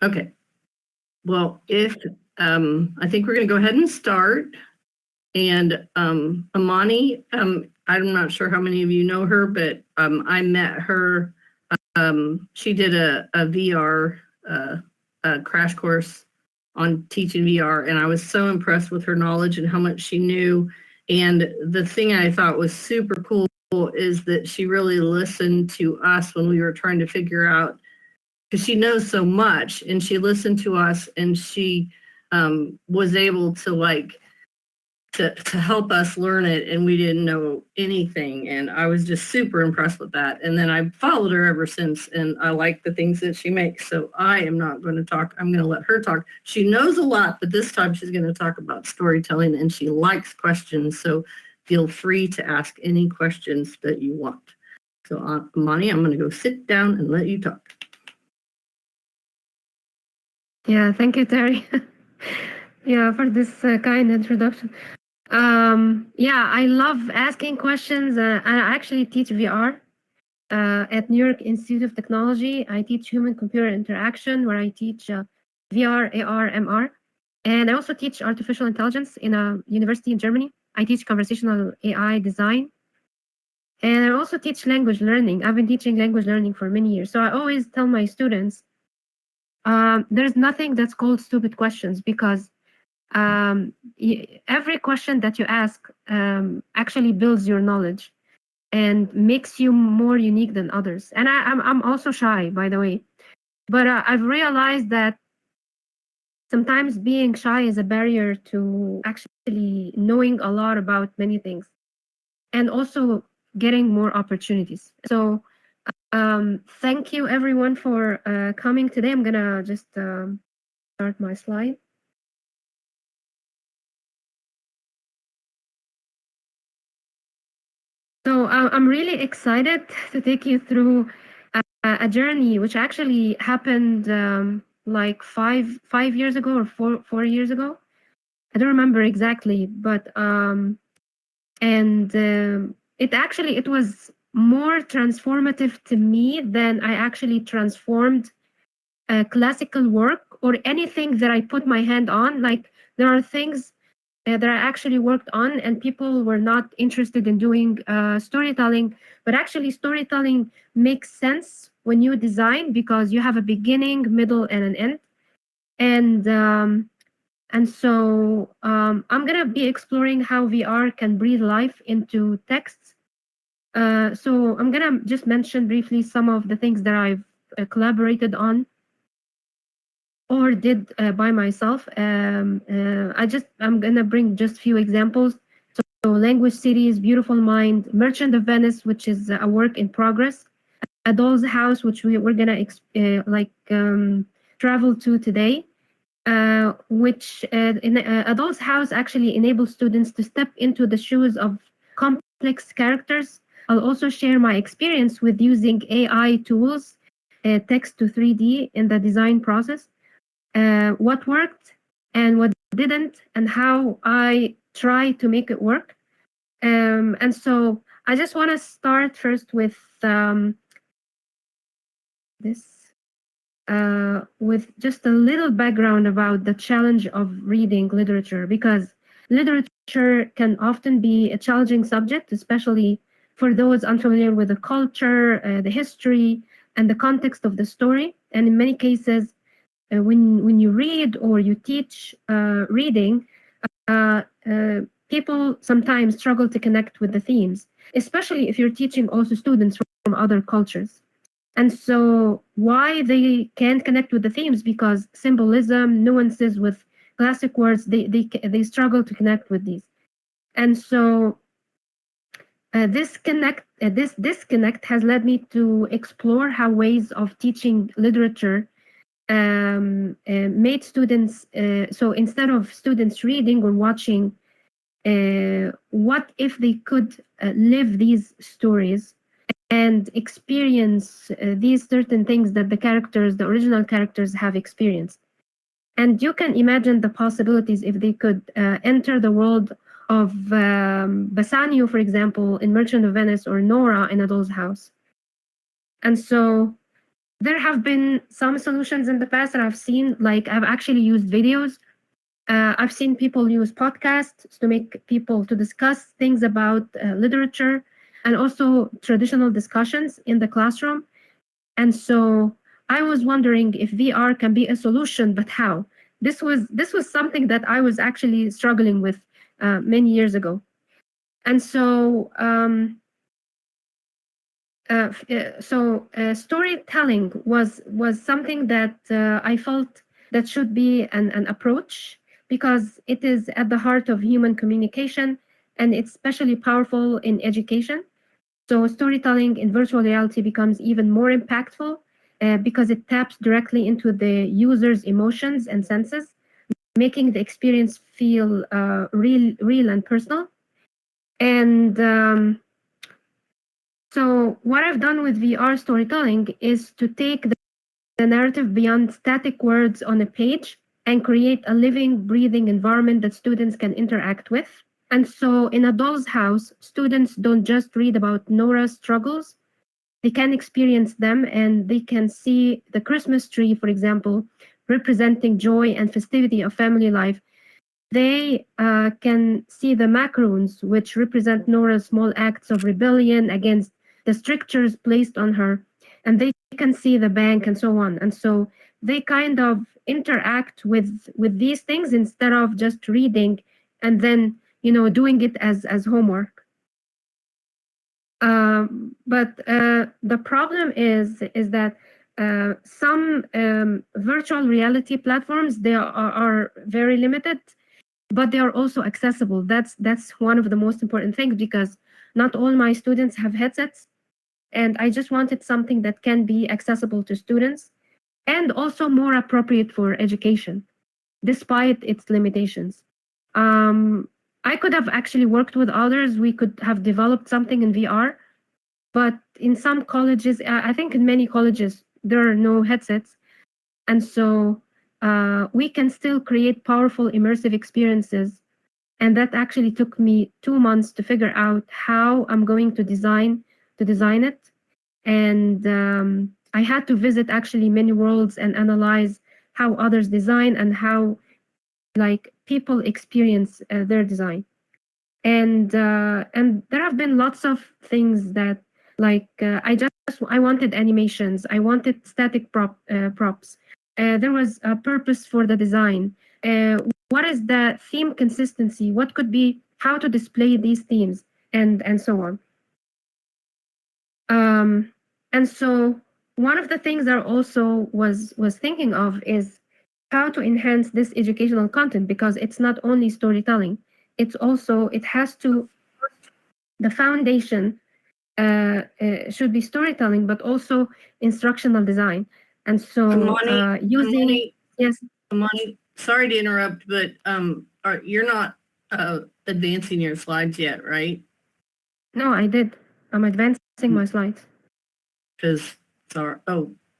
Okay. Well, I think we're going to go ahead and start. And Amany, I'm not sure how many of you know her, but I met her. She did a VR crash course on teaching VR, and I was so impressed with her knowledge and how much she knew. And the thing I thought was super cool is that she really listened to us when we were trying to figure out, because she knows so much, and she listened to us, and she was able to to help us learn it, and we didn't know anything, and I was just super impressed with that. And then I followed her ever since, and I like the things that she makes. So I am not going to talk. I'm going to let her talk. She knows a lot, but this time she's going to talk about storytelling, and she likes questions, so feel free to ask any questions that you want. So Amany, I'm going to go sit down and let you talk. Yeah, thank you, Terry. Yeah, for this kind introduction. Yeah, I love asking questions. I actually teach VR at New York Institute of Technology. I teach human-computer interaction, where I teach VR, AR, MR. And I also teach artificial intelligence in a university in Germany. I teach conversational AI design. And I also teach language learning. I've been teaching language learning for many years. So I always tell my students, there's nothing that's called stupid questions, because every question that you ask actually builds your knowledge and makes you more unique than others. And I'm also shy, by the way, but I've realized that sometimes being shy is a barrier to actually knowing a lot about many things and also getting more opportunities. So thank you everyone for coming today. I'm gonna just start my slide. So I'm really excited to take you through a journey which actually happened like five years ago or four years ago. I don't remember exactly, but it was more transformative to me than I actually transformed classical work or anything that I put my hand on. Like, there are things that I actually worked on, and people were not interested in doing storytelling. But actually, storytelling makes sense when you design, because you have a beginning, middle, and an end. And so I'm gonna be exploring how VR can breathe life into texts. So I'm gonna just mention briefly some of the things that I've collaborated on or did by myself. I'm gonna bring just a few examples. So Language Cities, Beautiful Mind, Merchant of Venice, which is a work in progress, A Doll's House, which we're gonna travel to today, which in A Doll's House actually enables students to step into the shoes of complex characters. I'll also share my experience with using AI tools, text to 3D in the design process, what worked and what didn't, and how I try to make it work. And so I just want to start first with with just a little background about the challenge of reading literature, because literature can often be a challenging subject, especially for those unfamiliar with the culture, the history, and the context of the story. And in many cases, when you read or you teach reading, people sometimes struggle to connect with the themes, especially if you're teaching also students from other cultures. And so why they can't connect with the themes? Because symbolism, nuances with classic words, they struggle to connect with these. And so this disconnect has led me to explore how ways of teaching literature made students, so instead of students reading or watching, what if they could live these stories and experience these certain things that the original characters have experienced. And you can imagine the possibilities if they could enter the world of Bassanio, for example, in Merchant of Venice, or Nora in A Doll's House. And so there have been some solutions in the past that I've seen, like I've actually used videos. I've seen people use podcasts to make people to discuss things about literature, and also traditional discussions in the classroom. And so I was wondering if VR can be a solution, but how? This was something that I was actually struggling with many years ago. And so storytelling was something that I felt that should be an approach, because it is at the heart of human communication, and it's especially powerful in education. So storytelling in virtual reality becomes even more impactful because it taps directly into the user's emotions and senses, making the experience feel real and personal. And so what I've done with VR storytelling is to take the narrative beyond static words on a page and create a living, breathing environment that students can interact with. And so in A Doll's House, students don't just read about Nora's struggles, they can experience them, and they can see the Christmas tree, for example, representing joy and festivity of family life. They can see the macaroons, which represent Nora's small acts of rebellion against the strictures placed on her, and they can see the bank and so on. And so they kind of interact with these things instead of just reading and then doing it as homework. But the problem is that some virtual reality platforms, they are very limited, but they are also accessible. That's one of the most important things, because not all my students have headsets, and I just wanted something that can be accessible to students and also more appropriate for education, despite its limitations. I could have actually worked with others. We could have developed something in VR, but in some colleges, I think in many colleges, there are no headsets. And so we can still create powerful immersive experiences. And that actually took me 2 months to figure out how I'm going to design it. And I had to visit actually many worlds and analyze how others design and how people experience their design. And there have been lots of things that I wanted animations, I wanted static props. There was a purpose for the design. What is the theme consistency? What could be how to display these themes, and so on. And so one of the things I also was thinking of is how to enhance this educational content, because it's not only storytelling, it has to, the foundation should be storytelling, but also instructional design. And so Amany, yes. Amany, sorry to interrupt, but you're not advancing your slides yet, right? No, I did. I'm advancing my slides. Because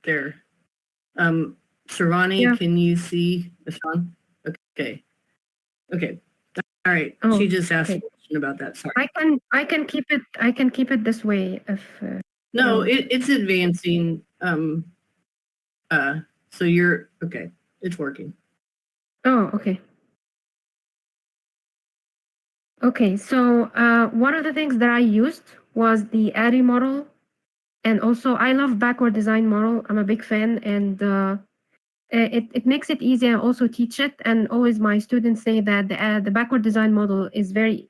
there. Sravani, Yeah. can you see Hassan? Okay. All right. Oh, she just asked okay. a question about that. Sorry. I can keep it this way if no, it's advancing. So you're okay. It's working. Oh, okay. Okay, so one of the things that I used was the ADDIE model, and also I love backward design model. I'm a big fan, and it makes it easy. I also teach it, and always my students say that the backward design model is very.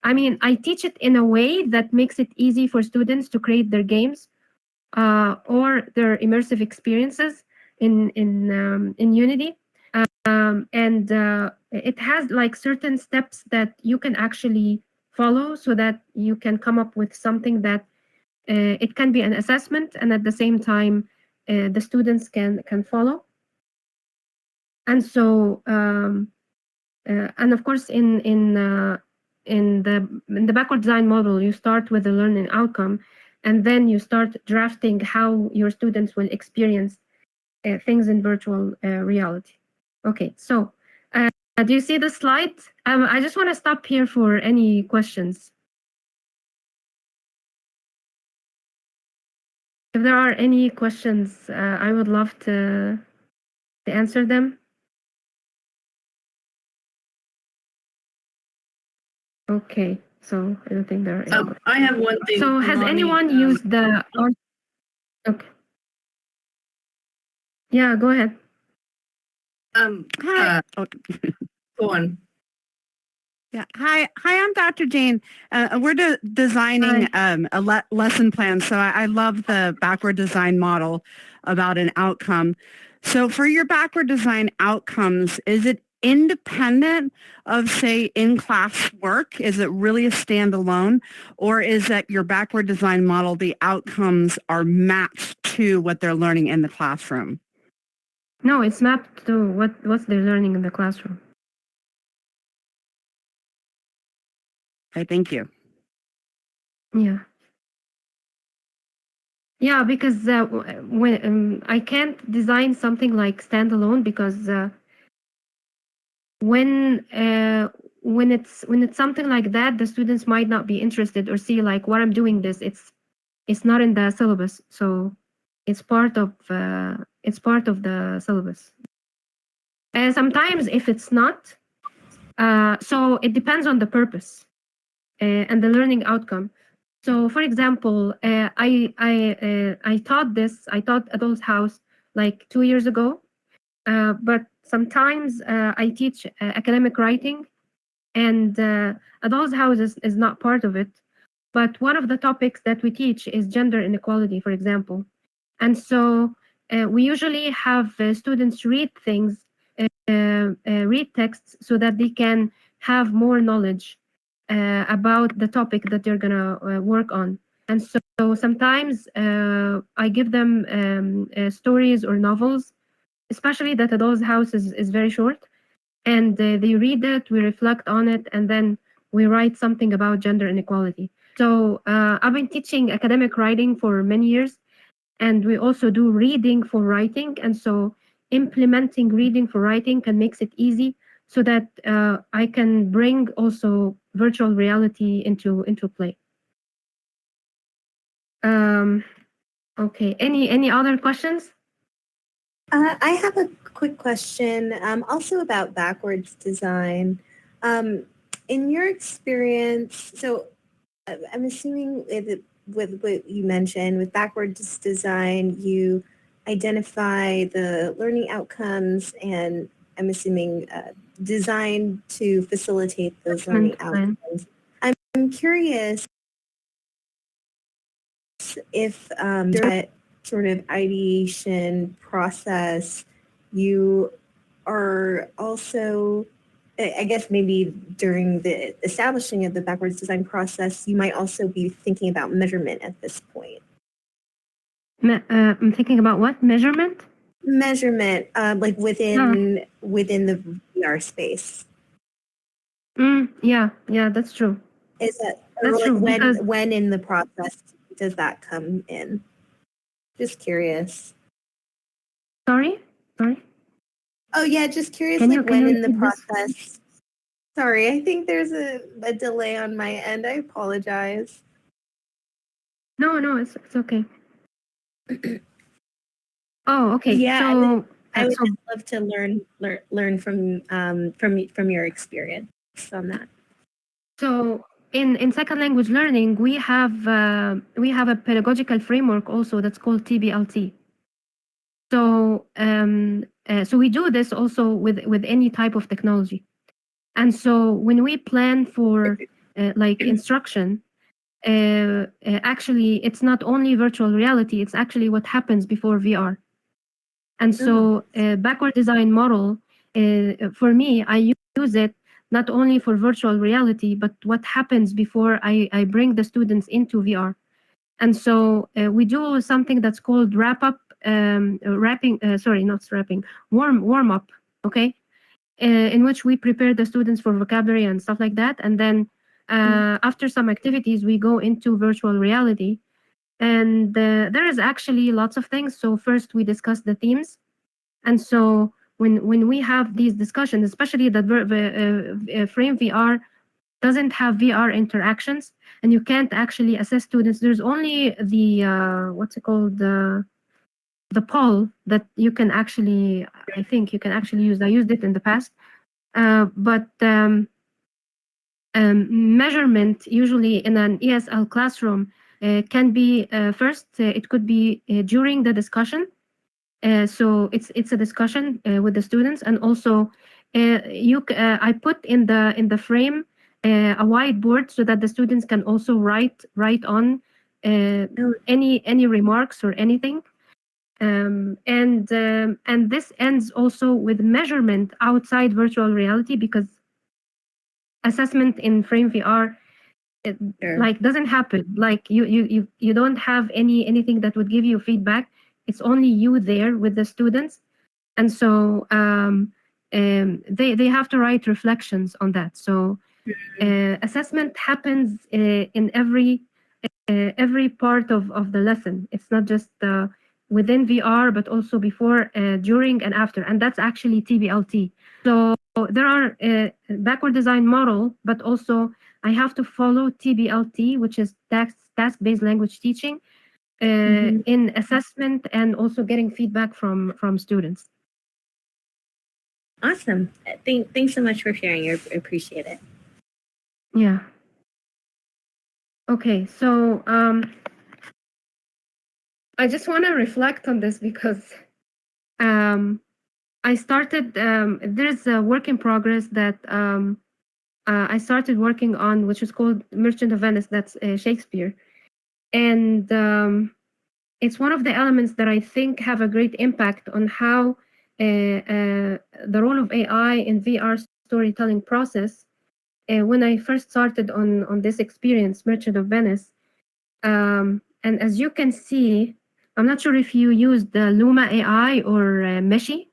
I mean, I teach it in a way that makes it easy for students to create their games or their immersive experiences in Unity. And it has certain steps that you can actually follow so that you can come up with something that it can be an assessment, and at the same time the students can follow. And so and of course in the backward design model, you start with the learning outcome, and then you start drafting how your students will experience things in virtual reality. Okay, so do you see the slide? I just want to stop here for any questions. If there are any questions, I would love to answer them. Okay, so I don't think there are any. I have one thing. So has Amany, anyone used the? Okay. Yeah, go ahead. Hi. Go on. Yeah. Hi, I'm Dr. Jane. We're designing a lesson plan. So I love the backward design model about an outcome. So for your backward design outcomes, is it independent of, say, in-class work? Is it really a standalone? Or is that your backward design model, the outcomes are matched to what they're learning in the classroom? No, it's mapped to what they're learning in the classroom. Okay, thank you. Yeah. Yeah, because when I can't design something like standalone because when it's something like that, the students might not be interested or see like what I'm doing this. It's not in the syllabus, so it's part of the syllabus. And sometimes if it's not, so it depends on the purpose and the learning outcome. So, for example, I taught Adult House like 2 years ago, but sometimes I teach academic writing, and Adult House is not part of it. But one of the topics that we teach is gender inequality, for example. And so we usually have students read things, read texts, so that they can have more knowledge about the topic that they're going to work on. And so sometimes I give them stories or novels, especially that Adol's House is very short. And they read it, we reflect on it, and then we write something about gender inequality. So I've been teaching academic writing for many years, and we also do reading for writing. And so implementing reading for writing makes it easy so that I can bring also virtual reality into play. Okay, any other questions? I have a quick question, also about backwards design. In your experience, so I'm assuming with what you mentioned, with backwards design, you identify the learning outcomes, and I'm assuming design to facilitate those learning outcomes. I'm curious if that sort of ideation process, you are also, I guess maybe during the establishing of the backwards design process, you might also be thinking about measurement at this point. I'm thinking about what? Measurement? Measurement, like within the VR space. Yeah, that's true. Is that That's true, when in the process does that come in? Just curious. Sorry? Oh yeah, just curious, Can like you when in the repeat this? process. Sorry, I think there's a delay on my end. I apologize. No, it's okay. Oh, okay. Yeah, so I would just love to learn from your experience on that. So in second language learning, we have a pedagogical framework also that's called TBLT. So so we do this also with any type of technology. And so when we plan for like instruction, actually it's not only virtual reality, it's actually what happens before VR. And so backward design model, for me, I use it not only for virtual reality, but what happens before I bring the students into VR. And so we do something that's called warm up, okay? In which we prepare the students for vocabulary and stuff like that. And then after some activities, we go into virtual reality. And there is actually lots of things. So first we discuss the themes. And so when we have these discussions, especially that Frame VR doesn't have VR interactions, and you can't actually assess students. There's only the what's it called, the poll that you can actually, I think you can actually use. I used it in the past, but measurement usually in an ESL classroom can be first. It could be during the discussion. So it's a discussion with the students, and also I put in the frame a whiteboard so that the students can also write on any remarks or anything. And this ends also with measurement outside virtual reality, because assessment in Frame VR like doesn't happen. Like you don't have anything that would give you feedback. It's only you there with the students, and so they have to write reflections on that. So assessment happens in every part of the lesson. It's not just within VR, but also before, during, and after. And that's actually TBLT. So there are backward design model, but also I have to follow TBLT, which is task-based language teaching, in assessment and also getting feedback from students. Awesome. Thanks so much for sharing. I appreciate it. Yeah. Okay, so I just want to reflect on this because I started, there's a work in progress that I started working on, which is called Merchant of Venice. That's Shakespeare. And it's one of the elements that I think have a great impact on how the role of AI in VR storytelling process. When I first started on this experience, Merchant of Venice, and as you can see, I'm not sure if you used the Luma AI or Meshi,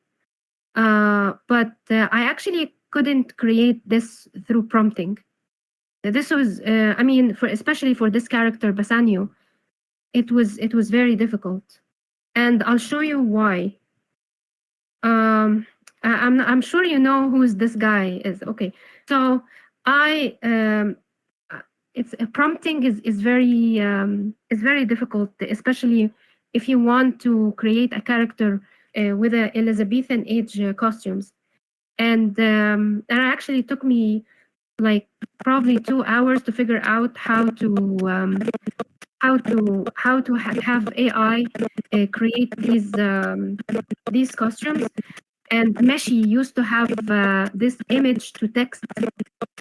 but I actually couldn't create this through prompting. This was, I mean, especially for this character Bassanio, it was very difficult, and I'll show you why. I'm sure you know who this guy is. Okay, so it's prompting is very difficult, especially if you want to create a character with a Elizabethan age costumes, and it actually took me like probably 2 hours to figure out how to have AI create these costumes. And Meshi used to have this image to text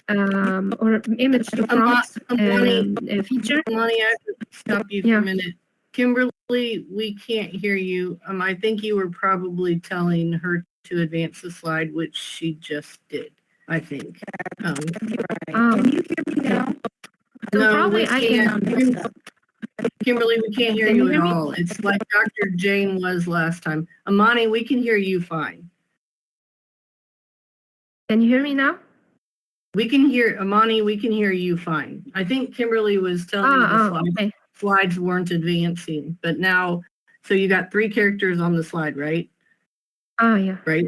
or image to prompt feature. Amany, I have to stop you for a minute. Kimberly, we can't hear you. I think you were probably telling her to advance the slide, which she just did, I think. Can you hear me now? So no, probably I can. Kimberly, we can't hear you at all. It's like Dr. Jane was last time. Amany, we can hear you fine. Can you hear me now? We can hear, Amany, we can hear you fine. I think Kimberly was telling me the slides weren't advancing, but now, so you got 3 characters on the slide, right? Oh, yeah. Right?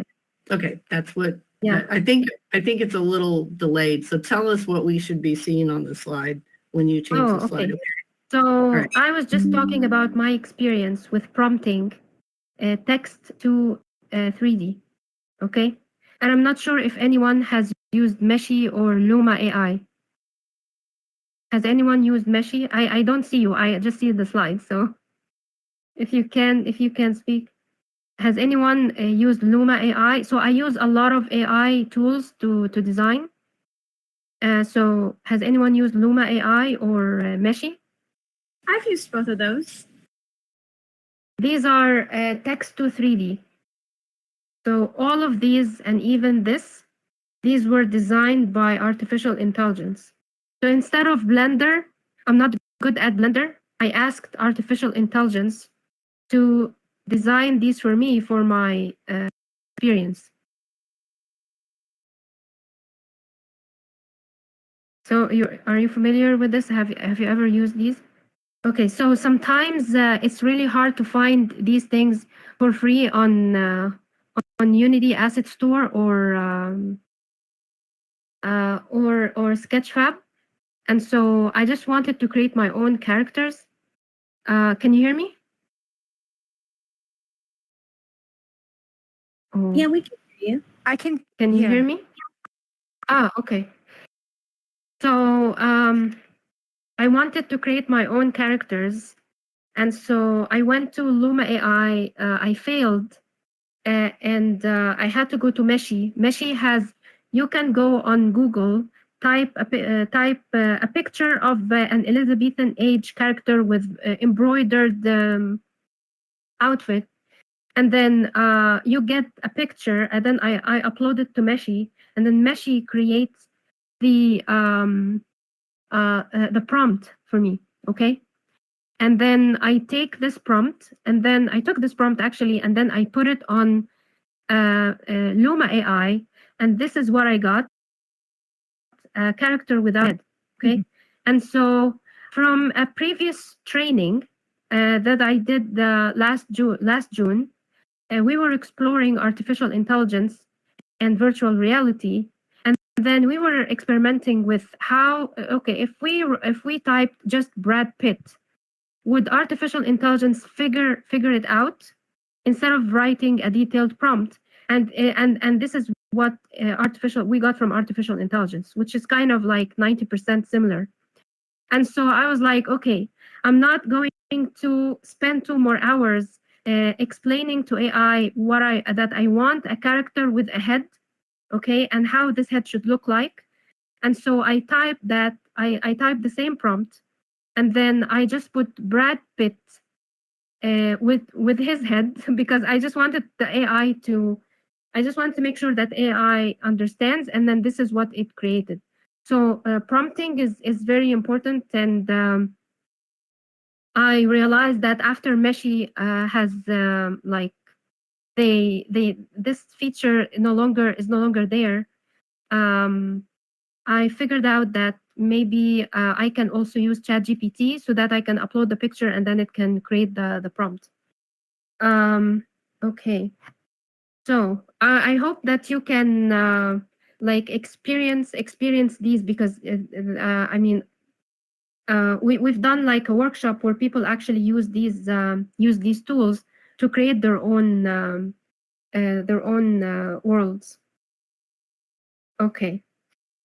Okay, that's what, yeah. I think it's a little delayed. So tell us what we should be seeing on the slide when you change the slide. Okay. So I was just talking about my experience with prompting text to 3D, okay? And I'm not sure if anyone has used Meshi or Luma AI. Has anyone used Meshi? I don't see you. I just see the slides. So if you can speak. Has anyone used Luma AI? So I use a lot of AI tools to design. So has anyone used Luma AI or Meshi? I've used both of those. These are text to 3D. So all of these and even these were designed by artificial intelligence. So instead of Blender, I'm not good at Blender. I asked artificial intelligence to design these for me for my experience. So are you familiar with this? Have you ever used these? Okay, so sometimes it's really hard to find these things for free on on Unity Asset Store or Sketchfab. And so I just wanted to create my own characters. Can you hear me? Oh, Yeah, we can hear you. I can. can you yeah. hear me? Okay. So I wanted to create my own characters. And so I went to Luma AI. I failed. And I had to go to Meshi. Meshi has, you can go on Google, type a picture of an Elizabethan age character with embroidered outfit, and then you get a picture, and then I upload it to Meshi, and then Meshi creates the prompt for me. Okay. And then I take this prompt, and then I took this prompt actually, and then I put it on Luma AI, and this is what I got: a character without head. Okay. And so from a previous training that I did last June, we were exploring artificial intelligence and virtual reality, and then we were experimenting with how, okay, if we typed just Brad Pitt, would artificial intelligence figure it out instead of writing a detailed prompt? And this is what we got from artificial intelligence, which is kind of like 90% similar. And so I was like, okay, I'm not going to spend 2 more hours explaining to AI that I want a character with a head, okay, and how this head should look like. And so I typed that, I typed the same prompt, and then I just put Brad Pitt with his head because I just wanted the AI to, I just wanted to make sure that AI understands, and then this is what it created. So prompting is very important, and I realized that after Meshi has like this feature is no longer there. I figured out that maybe I can also use ChatGPT so that I can upload the picture and then it can create the prompt. Okay, so I hope that you can like experience these, because I mean we've done like a workshop where people actually use these tools to create their own worlds. Okay.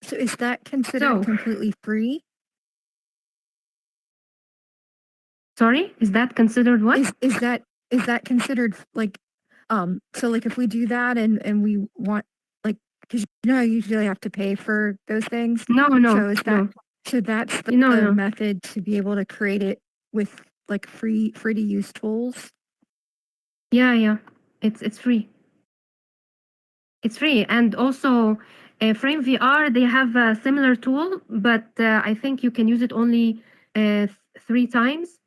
So is that considered completely free? Sorry, is that considered what? Is that considered like so like if we do that and we want, like, because you know I usually have to pay for those things. No. So is that so that's the method to be able to create it with like free to use tools? Yeah. It's free. It's free, and also Frame VR, they have a similar tool, but I think you can use it only 3 times.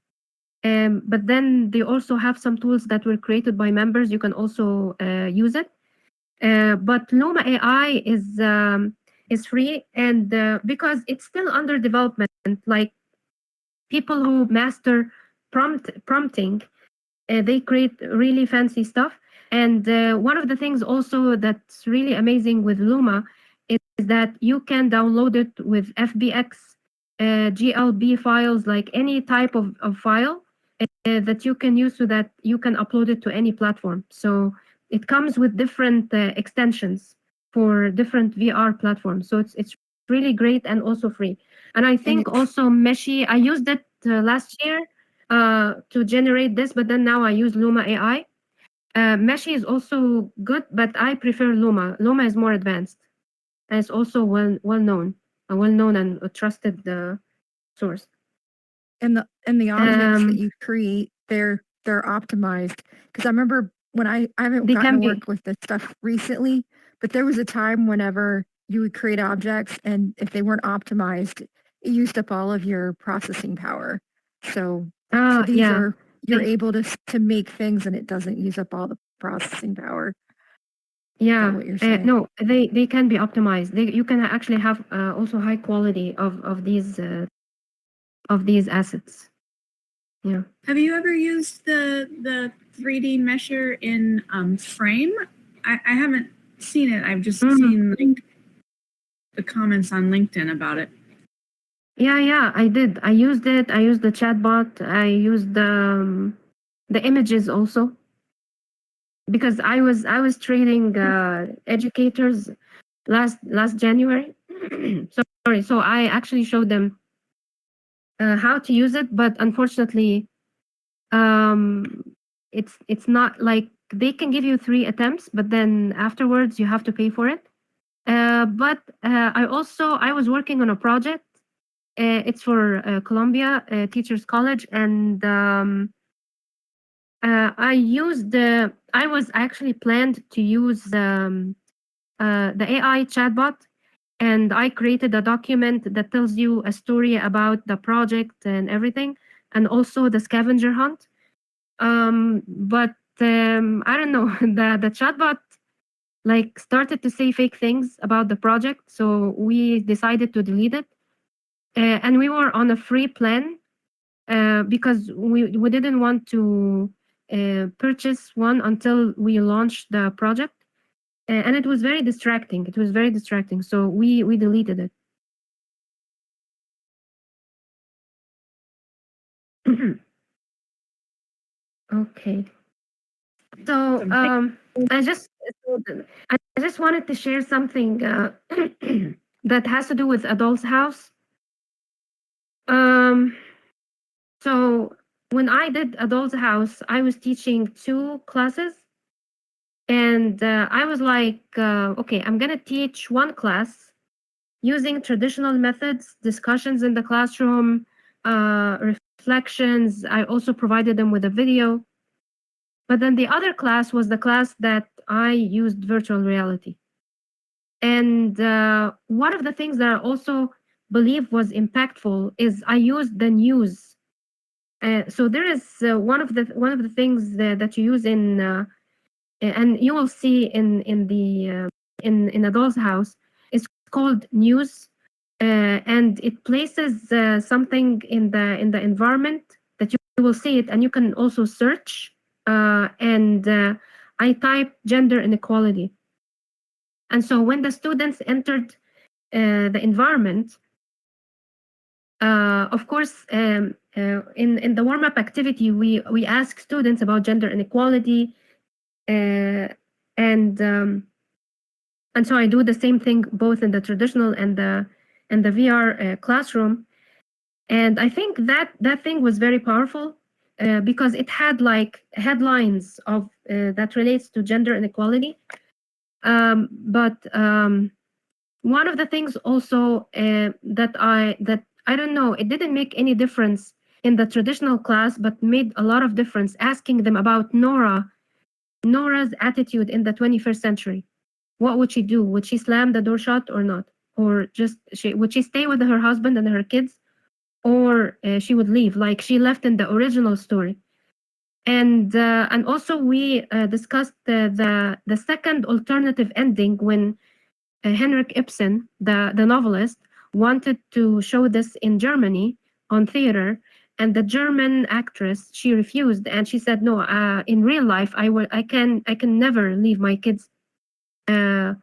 But then they also have some tools that were created by members. You can also use it. But Luma AI is free, and because it's still under development, like people who master prompting, they create really fancy stuff. And one of the things also that's really amazing with Luma is that you can download it with FBX, GLB files, like any type of file that you can use so that you can upload it to any platform. So it comes with different extensions for different VR platforms. So it's really great and also free. And I think also Meshi, I used it last year to generate this, but then now I use Luma AI. Meshi is also good, but I prefer Luma. Luma is more advanced, and it's also well known, a well known and a trusted source. And the objects that you create, they're optimized, because I remember when I haven't gotten to work with this stuff recently, but there was a time whenever you would create objects, and if they weren't optimized, it used up all of your processing power. So these are, you're able to make things and it doesn't use up all the processing power. Yeah, what you're saying? no, they can be optimized. You can actually have also high quality of these assets. Yeah. Have you ever used the 3D mesher in Frame? I haven't seen it. I've just seen like the comments on LinkedIn about it. Yeah, I did. I used it. I used the chatbot. I used the images also, because I was training educators last January. So I actually showed them how to use it, but unfortunately, it's not like they can give you 3 attempts, but then afterwards you have to pay for it. But I was working on a project. It's for Columbia Teachers College, and I was actually planned to use the AI chatbot, and I created a document that tells you a story about the project and everything, and also the scavenger hunt. But I don't know, the chatbot like started to say fake things about the project, so we decided to delete it. And we were on a free plan because we didn't want to purchase one until we launched the project. And it was very distracting. It was very distracting. So we deleted it. Okay. So I just wanted to share something that has to do with Adults House. So when I did Adults House, I was teaching 2 classes, and I was like, okay, I'm gonna teach 1 class using traditional methods, discussions in the classroom, reflections. I also provided them with a video. But then the other class was the class that I used virtual reality. And one of the things that I also believe was impactful is I used the news. So there is one of the things that you use in, and you will see in the in Adults House, is called news, and it places something in the environment that you will see it, and you can also search. And I type gender inequality, and so when the students entered the environment, of course, in the warm-up activity, we ask students about gender inequality, and so I do the same thing both in the traditional and the VR classroom, and I think that thing was very powerful because it had like headlines of that relates to gender inequality, but one of the things also that I don't know, it didn't make any difference in the traditional class, but made a lot of difference asking them about Nora's attitude in the 21st century. What would she do? Would she slam the door shut or not? Or just would she stay with her husband and her kids? Or she would leave like she left in the original story? And also we discussed the second alternative ending when Henrik Ibsen, the novelist, wanted to show this in Germany on theater, and the German actress, she refused, and she said, "No, in real life, I can never leave my kids and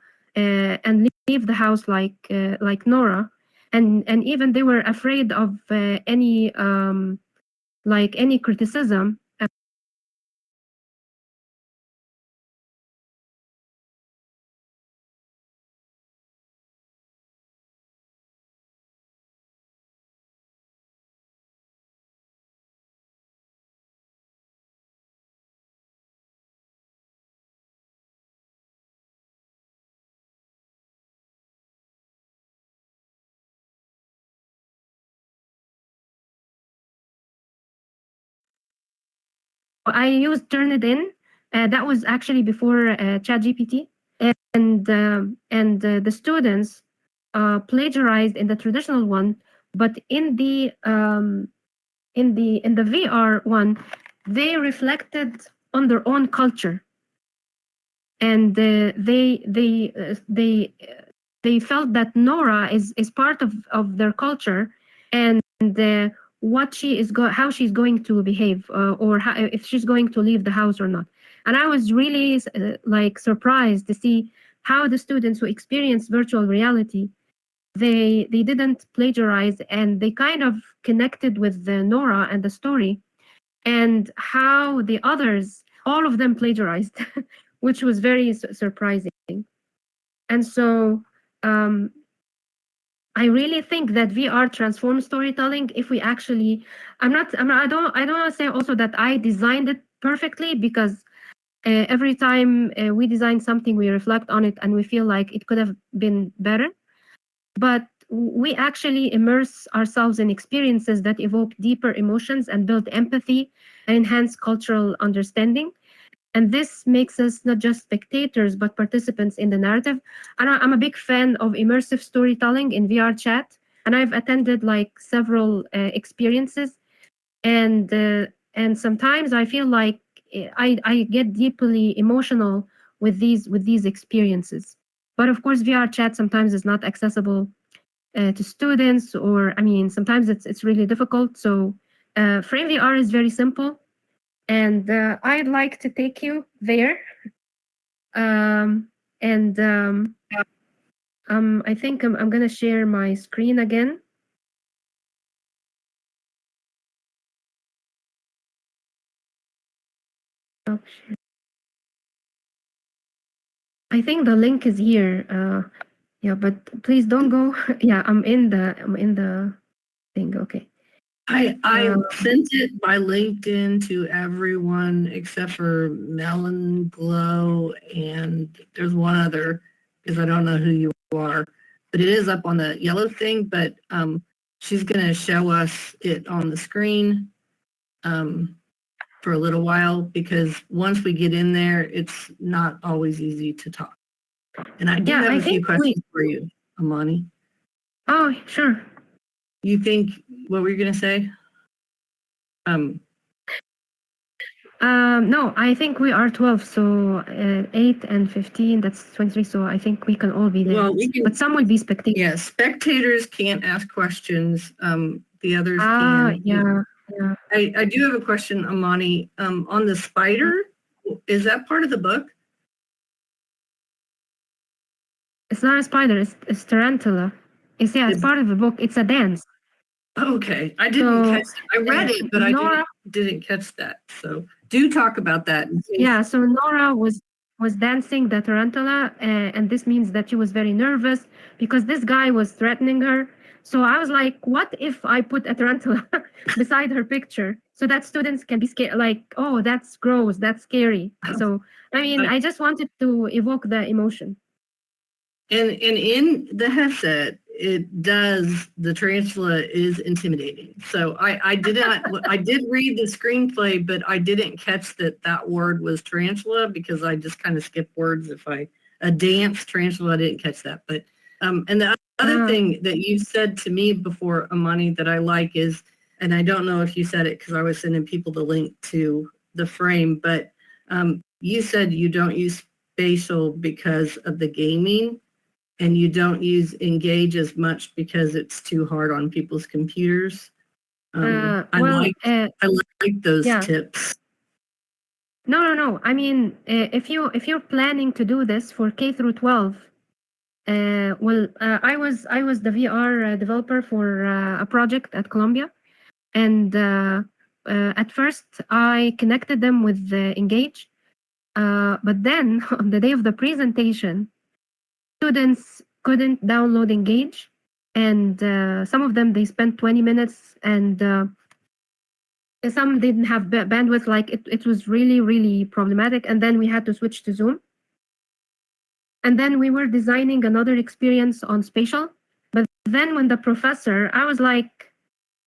leave the house like Nora." And even they were afraid of any criticism. I used Turnitin. That was actually before ChatGPT, and the students plagiarized in the traditional one, but in the VR one, they reflected on their own culture, and they felt that Nora is part of their culture, and what she is how she's going to behave, or how, if she's going to leave the house or not. And I was really like surprised to see how the students who experienced virtual reality, they didn't plagiarize, and they kind of connected with the Nora and the story, and how the others, all of them plagiarized, which was very surprising. And so I really think that VR transforms storytelling if we actually, I don't want to say also that I designed it perfectly, because every time we design something, we reflect on it and we feel like it could have been better. But we actually immerse ourselves in experiences that evoke deeper emotions and build empathy and enhance cultural understanding. And this makes us not just spectators, but participants in the narrative. And I'm a big fan of immersive storytelling in VR chat. And I've attended like several experiences. And sometimes I feel like I get deeply emotional with these experiences. But of course, VR chat sometimes is not accessible to students, or I mean, sometimes it's really difficult. So Frame VR is very simple. And I'd like to take you there. And I think I'm going to share my screen again. Oh, I think the link is here. Yeah, but please don't go. Yeah, I'm in the thing. Okay. I sent it by LinkedIn to everyone except for Melon Glow, and there's one other, because I don't know who you are, but it is up on the yellow thing. But she's going to show us it on the screen for a little while, because once we get in there, it's not always easy to talk. And I do have a few questions for you, Amany. Oh, sure. You think, what were you going to say? No, I think we are 12, so 8 and 15, that's 23, so I think we can all be there. Well, but some will be spectators. Yeah, spectators can't ask questions. The others can. Yeah. I do have a question, Amany. On the spider, is that part of the book? It's not a spider, it's tarantula. It's part of the book. It's a dance. Okay, I didn't catch that. I read it, but I didn't catch that. So do talk about that. Yeah, so Nora was dancing the tarantula, and this means that she was very nervous because this guy was threatening her. So I was like, what if I put a tarantula beside her picture so that students can be scared? Like, oh, that's gross, that's scary. So, I mean, I just wanted to evoke the emotion. And in the headset, it does, the tarantula is intimidating. So I did read the screenplay, but I didn't catch that word was tarantula, because I just kind of skip words. A dance tarantula, I didn't catch that. But and the other thing that you said to me before, Amany, that I like is, and I don't know if you said it because I was sending people the link to the frame, but you said you don't use spatial because of the gaming. And you don't use Engage as much because it's too hard on people's computers. I like those tips. No. I mean, if you're planning to do this for K through 12, I was the VR developer for a project at Columbia, and at first I connected them with Engage, but then on the day of the presentation, students couldn't download Engage, and some of them, they spent 20 minutes, and some didn't have bandwidth. Like it was really problematic, and then we had to switch to Zoom. And then we were designing another experience on spatial, but then when the professor, I was like,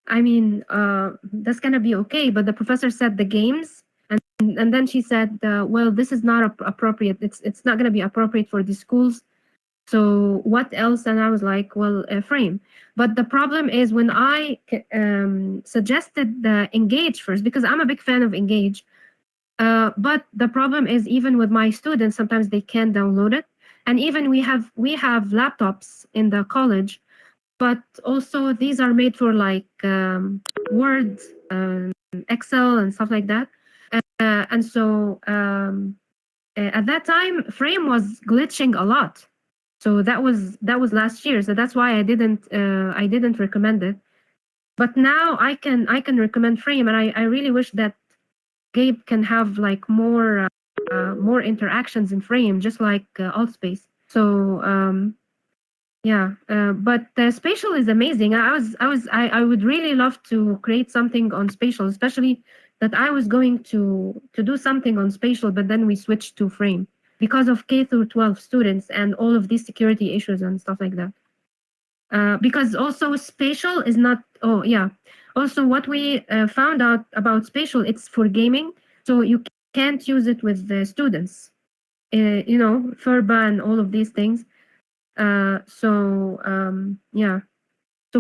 I mean, that's gonna be okay, but the professor said the games, and then she said, well, this is not appropriate. It's not gonna be appropriate for the schools. So what else? And I was like, well, frame. But the problem is when I suggested the Engage first, because I'm a big fan of Engage, but the problem is even with my students, sometimes they can't download it. And even we have laptops in the college, but also these are made for like Word, Excel and stuff like that. And so at that time, Frame was glitching a lot. So that was last year. So that's why I didn't recommend it. But now I can recommend Frame, and I really wish that Gabe can have like more interactions in Frame, just like Altspace. So yeah, but Spatial is amazing. I would really love to create something on Spatial, especially that I was going to do something on Spatial, but then we switched to Frame because of K through 12 students and all of these security issues and stuff like that. Because also Spatial is not. Oh yeah. Also, what we found out about Spatial, it's for gaming, so you can't use it with the students. You know, FERBA and all of these things. Yeah. So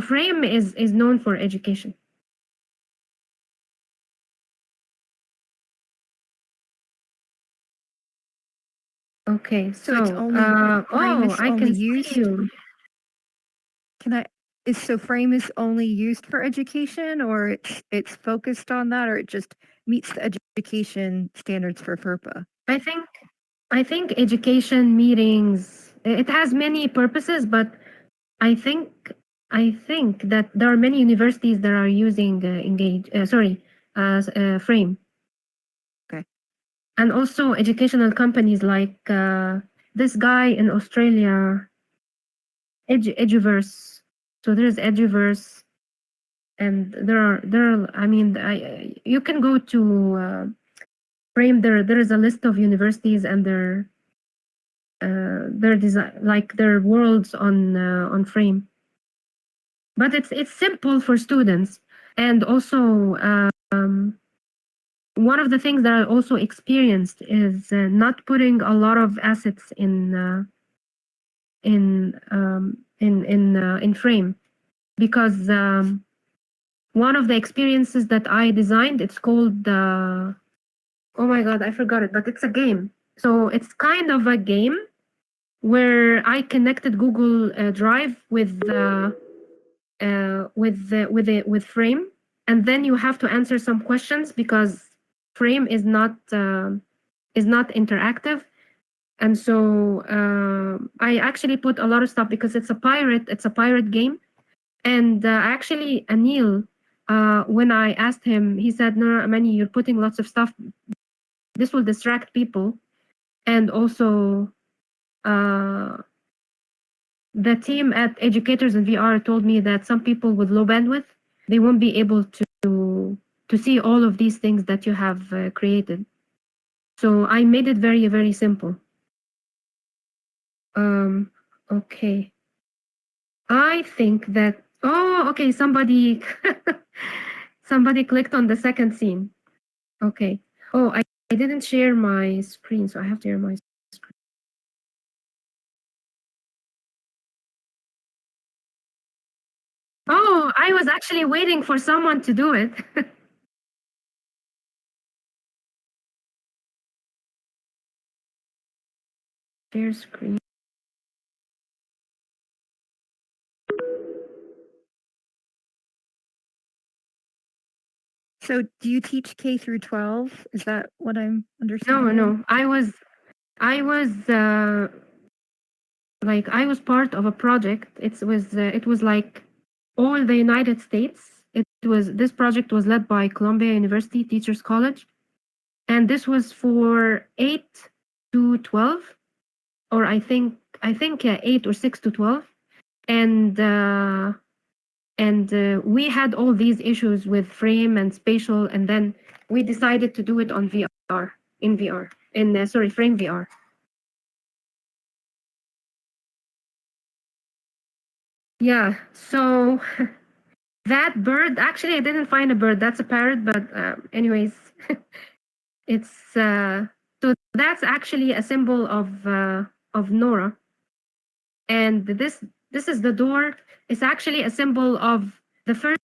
Frame is known for education. Okay, So it's only Frame is I only can used. see you. Frame is only used for education, or it's focused on that, or it just meets the education standards for FERPA? I think education meetings, it has many purposes, but I think that there are many universities that are using Frame. Okay. And also educational companies like this guy in Australia, Eduverse. So there's Eduverse, and there are. I mean, you can go to Frame. There is a list of universities and their design, like their worlds on Frame. But it's simple for students, and also one of the things that I also experienced is not putting a lot of assets in Frame, because one of the experiences that I designed, it's called oh my god, I forgot it, but it's a game. So it's kind of a game where I connected Google Drive with Frame, and then you have to answer some questions because Frame is not interactive. And so I actually put a lot of stuff because it's a pirate game. And actually, Anil, when I asked him, he said, "No, Amany, you're putting lots of stuff. This will distract people." And also, the team at Educators in VR told me that some people with low bandwidth, they won't be able to see all of these things that you have created. So I made it very, very simple. Okay. I think that, oh, okay, somebody clicked on the second scene. Okay. Oh, I didn't share my screen, so I have to share my screen. Oh, I was actually waiting for someone to do it. Share screen. So do you teach K through 12? Is that what I'm understanding? No. I was like, I was part of a project. It was like all the United States. This project was led by Columbia University Teachers College, and this was for 8 to 12, or I think 8 or 6 to 12, and we had all these issues with Frame and Spatial, and then we decided to do it on VR, in Frame VR. Yeah, so that bird, actually I didn't find a bird, that's a parrot, but anyways, it's so that's actually a symbol of Nora. And this is the door. It's actually a symbol of the first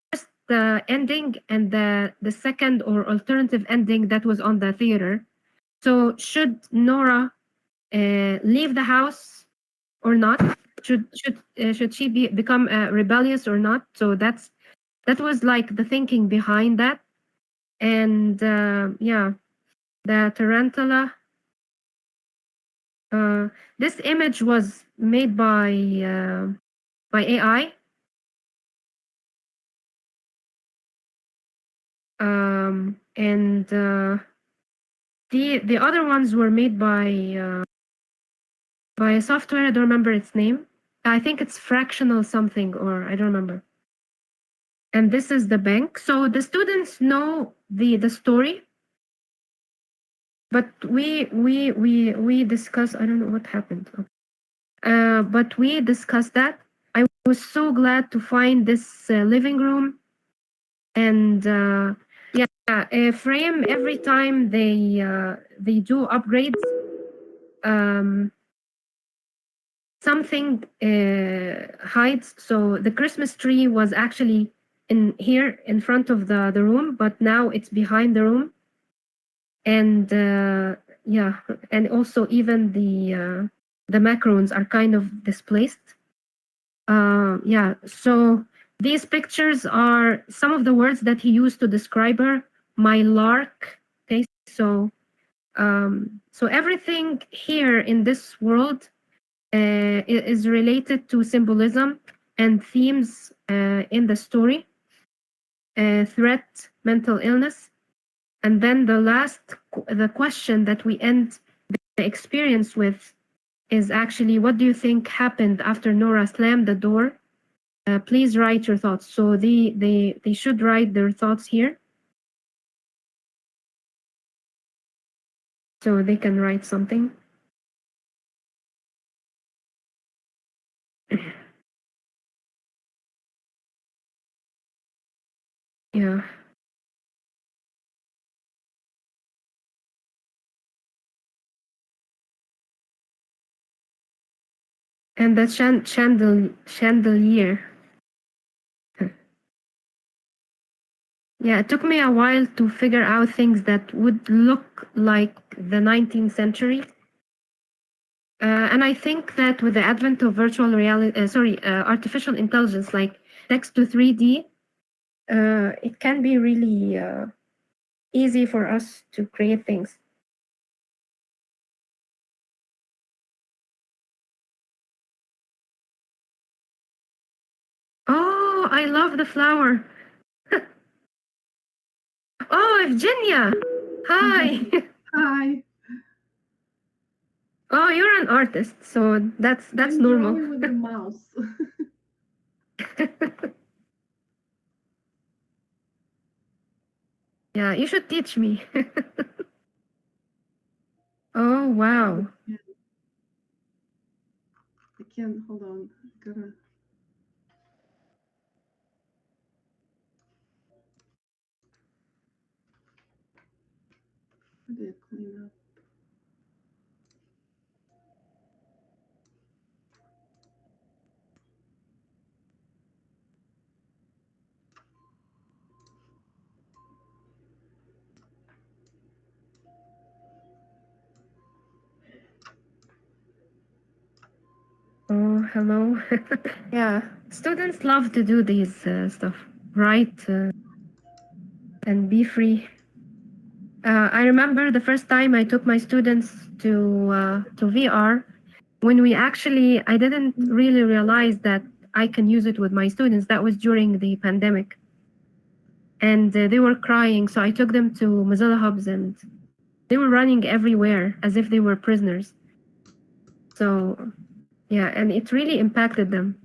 ending and the second or alternative ending that was on the theater. So should Nora leave the house or not? Should she become rebellious or not? So that was like the thinking behind that. And yeah, the tarantula. This image was made by AI. And the other ones were made by a software. I don't remember its name. I think it's fractional something, or I don't remember. And this is the bank. So the students know the story, but we discuss. I don't know what happened. But we discussed that. I was so glad to find this living room, and frame every time they do upgrades. Something hides. So the Christmas tree was actually in here in front of the room, but now it's behind the room. And and also even the macarons are kind of displaced. So these pictures are some of the words that he used to describe her. My lark. Okay, so so everything here in this world is related to symbolism and themes in the story. Threat, mental illness, and then the question that we end the experience with is actually, what do you think happened after Nora slammed the door? Please write your thoughts. So they should write their thoughts here. So they can write something. Yeah. And the chandelier. Yeah, it took me a while to figure out things that would look like the 19th century. And I think that with the advent of virtual reality, artificial intelligence, like text to 3D, it can be really easy for us to create things. Oh, I love the flower. Oh, Evgenia. Hi. Hi. Oh, you're an artist, so that's I'm normal. drawing with the mouse. Yeah, you should teach me. Oh, wow. I can't, hold on. Gotta. I did clean up. Oh, hello. Yeah, students love to do these stuff, write and be free. I remember the first time I took my students to VR. When I didn't really realize that I can use it with my students. That was during the pandemic, and they were crying. So I took them to Mozilla Hubs, and they were running everywhere as if they were prisoners. So yeah, and it really impacted them.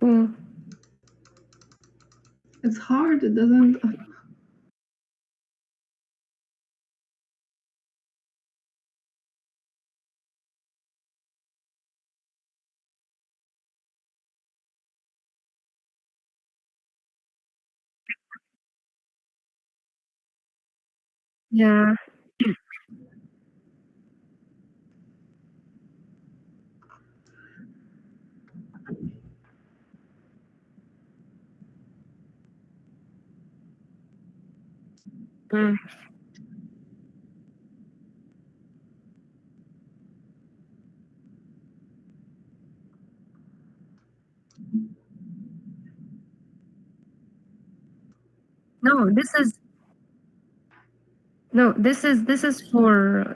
Mm. It's hard. It doesn't. Yeah. Mm. No, this is no, this is for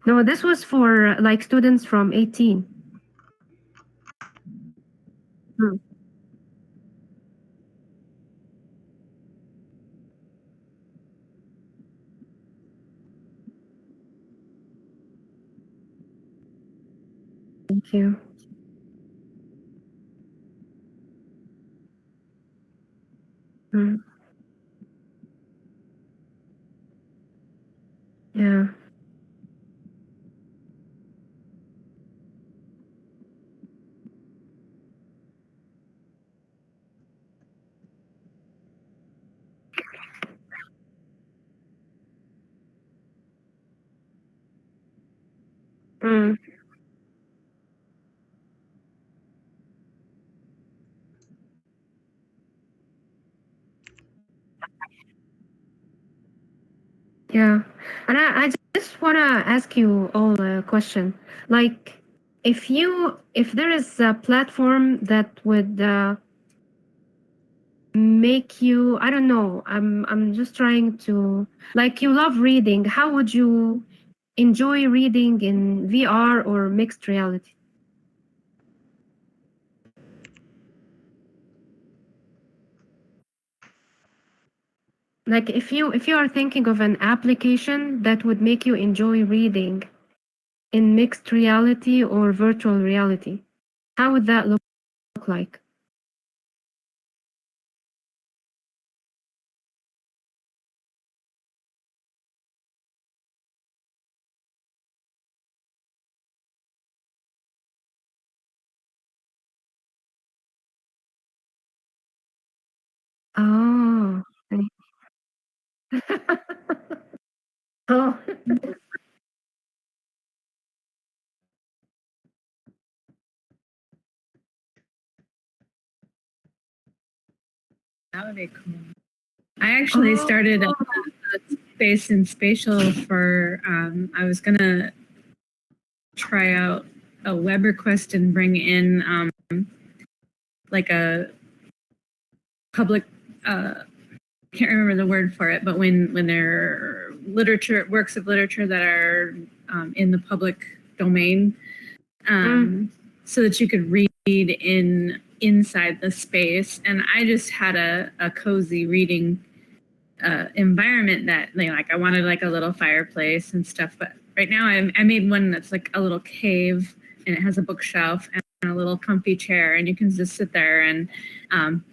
no, this was for like students from 18. Mm. Thank you. Mm. Yeah. Mm. Yeah. And I just want to ask you all a question. Like, if there is a platform that would make you, I don't know, I'm just trying to, like, you love reading, how would you enjoy reading in VR or mixed reality? Like, if you are thinking of an application that would make you enjoy reading in mixed reality or virtual reality, how would that look like? Oh, oh. That would be cool. I actually started a space and spatial for, I was going to try out a web request and bring in like a public, can't remember the word for it, but when there are works of literature that are in the public domain, so that you could read inside the space. And I just had a cozy reading environment that like I wanted like a little fireplace and stuff. But right now I made one that's like a little cave, and it has a bookshelf and a little comfy chair, and you can just sit there. And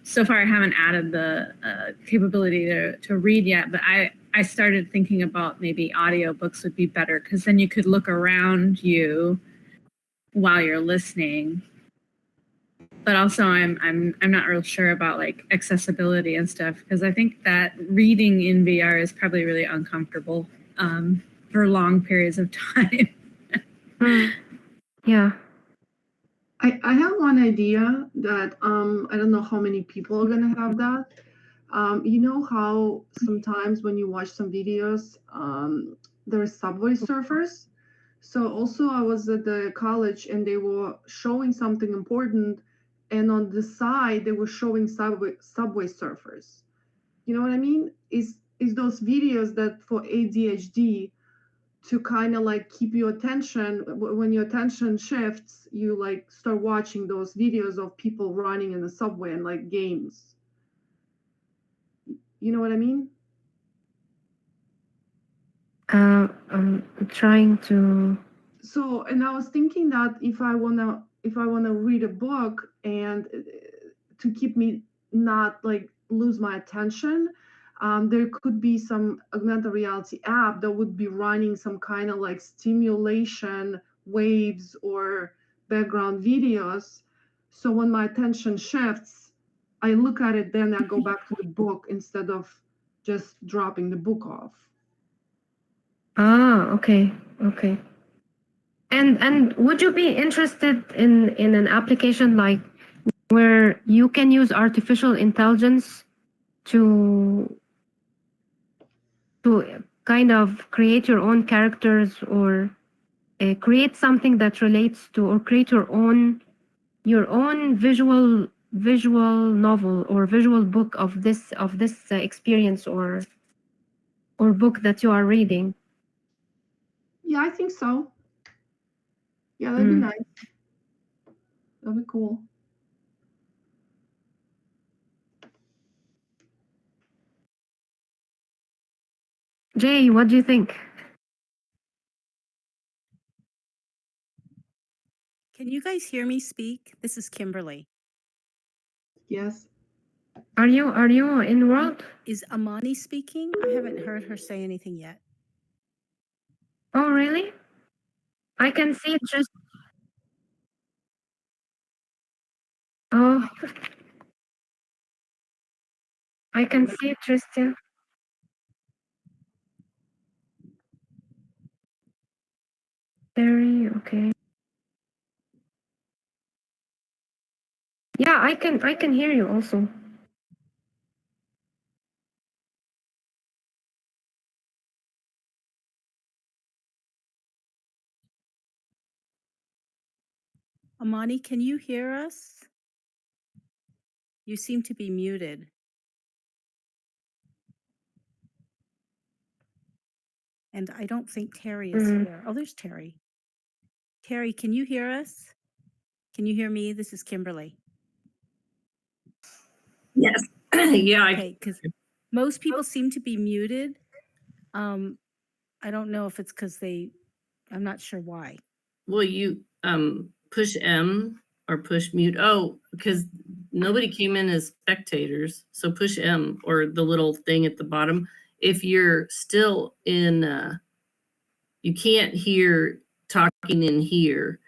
so far I haven't added the capability to read yet, but I started thinking about maybe audiobooks would be better, because then you could look around you while you're listening. But also I'm not real sure about like accessibility and stuff, because I think that reading in VR is probably really uncomfortable for long periods of time. Yeah. I have one idea that I don't know how many people are gonna have that. You know how sometimes when you watch some videos, there are subway surfers. So also I was at the college and they were showing something important, and on the side they were showing subway surfers. You know what I mean? Is those videos that for ADHD to kind of like keep your attention, when your attention shifts, you like start watching those videos of people running in the subway and like games. You know what I mean? I'm trying to. So, and I was thinking that if I wanna read a book and to keep me not like lose my attention, there could be some augmented reality app that would be running some kind of like stimulation waves or background videos. So when my attention shifts, I look at it, then I go back to the book instead of just dropping the book off. Ah, okay. And would you be interested in an application like where you can use artificial intelligence to kind of create your own characters or create something that relates to, or create your own visual novel or visual book of this experience or book that you are reading? Yeah, I think so. Yeah, that'd be nice. That'd be cool. Jay, what do you think? Can you guys hear me speak? This is Kimberly. Yes. Are you in world? Is Amany speaking? I haven't heard her say anything yet. Oh, really? I can see it just. Oh, I can see it, Tristan. Terry, okay. Yeah, I can hear you also. Amany, can you hear us? You seem to be muted. And I don't think Terry is here. Oh, there's Terry. Terry, can you hear us? Can you hear me? This is Kimberly. Yes. Yeah. Okay, because most people seem to be muted. I don't know if it's because I'm not sure why. Well, you push M or push mute. Oh, because nobody came in as spectators. So push M or the little thing at the bottom. If you're still in, you can't hear talking in here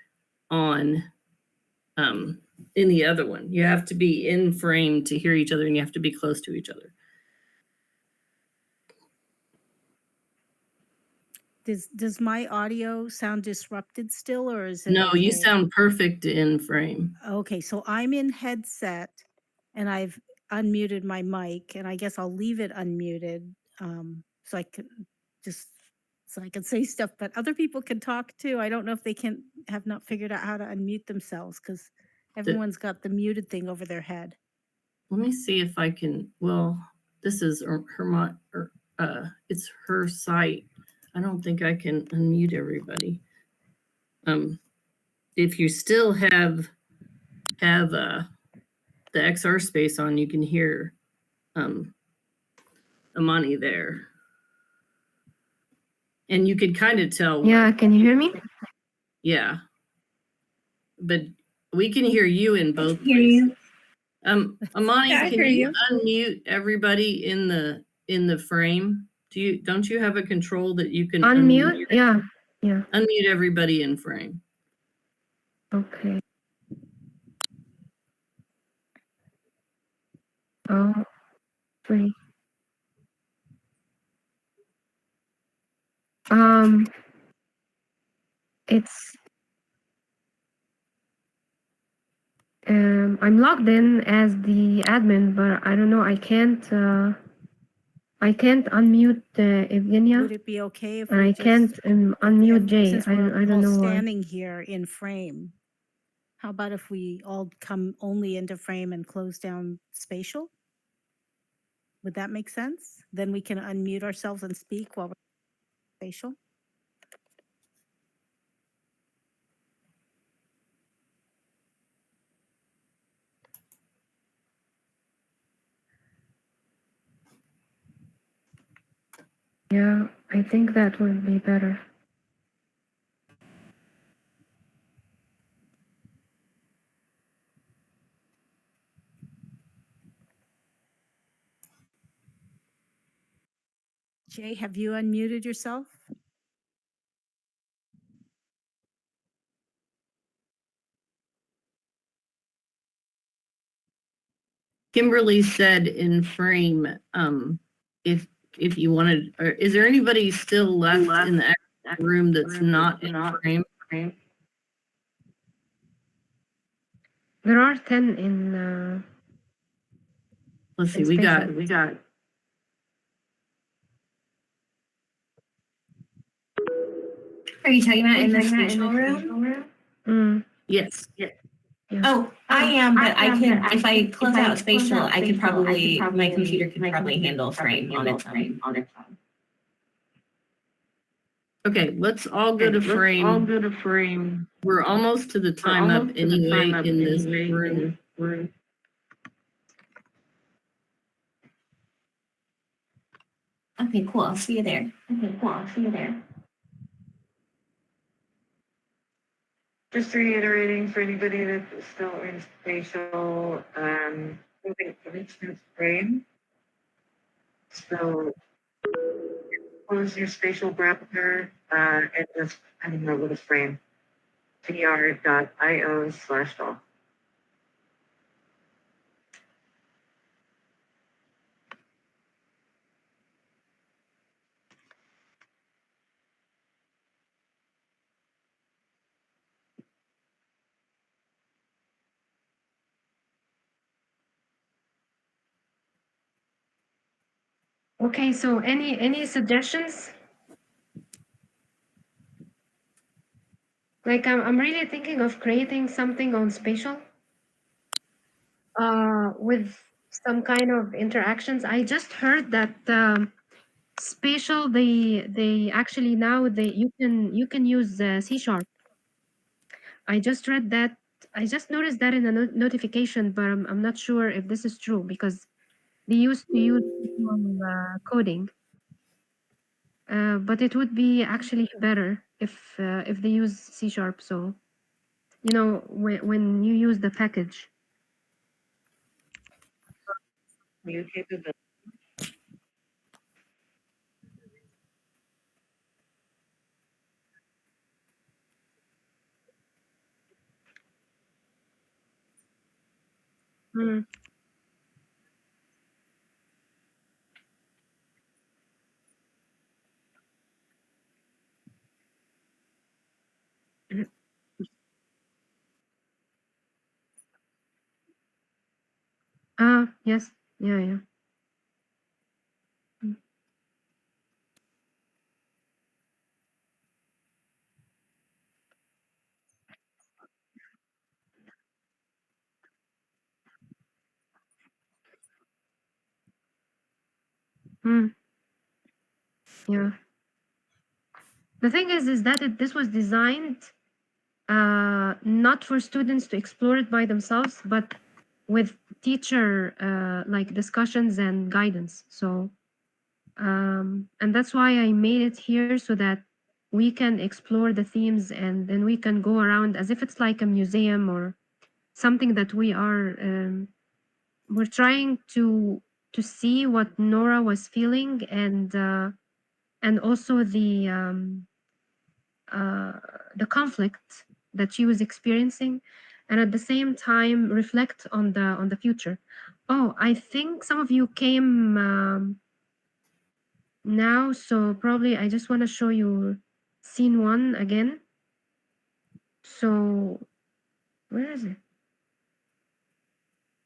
on in the other one. You have to be in frame to hear each other, and you have to be close to each other. Does my audio sound disrupted still, or is it No, okay? you sound perfect in frame. Okay, so I'm in headset and I've unmuted my mic, and I guess I'll leave it unmuted so I can say stuff, but other people can talk too. I don't know if they have not figured out how to unmute themselves because everyone's got the muted thing over their head. Let me see if I can. Well, this is it's her site. I don't think I can unmute everybody. If you still have the XR space on, you can hear Amany there. And you could kind of tell. Yeah, can you hear me? Yeah. But we can hear you in both places. Amany, Yeah, can you unmute everybody in the frame? Don't you have a control that you can Unmute? Yeah. Unmute everybody in frame. Okay. Oh, free. It's I'm logged in as the admin, but I don't know. I can't unmute Evgenia. Would it be okay if and I can't unmute Jay? since I we're don't all know why. standing here in frame? How about if we all come only into frame and close down spatial? Would that make sense? Then we can unmute ourselves and speak while we're spatial. Yeah, I think that would be better. Jay, have you unmuted yourself? Kimberly said in frame, if you wanted, or is there anybody still left in the room that's not in frame? There are 10 in let's see, we got. Are you talking about in the spatial room? Yes. Oh, I am, but I could, if I close out spatial, I could probably, my computer could probably handle frame on its own. Okay, let's all go to frame. We're almost to the time up anyway in this room. Okay, cool. I'll see you there. Just reiterating for anybody that's still in spatial, moving into frame. So close your spatial browser and just add a little frame. tr.io/doll. Okay, so any suggestions? Like I'm really thinking of creating something on spatial with some kind of interactions. I just heard that spatial they actually now you can use C#. I just read that. I just noticed that in a notification, but I'm not sure if this is true because they used to use coding. But it would be actually better if they use C#. So, you know, when you use the package. New capability. Mm. Yes. Yeah. Mm. Mm. Yeah. The thing is that this was designed not for students to explore it by themselves, but with teacher like discussions and guidance. So, and that's why I made it here so that we can explore the themes and then we can go around as if it's like a museum or something that we are we're trying to see what Nora was feeling and also the conflict that she was experiencing, and at the same time reflect on the future. Oh, I think some of you came now, so probably I just want to show you scene 1 again. So where is it?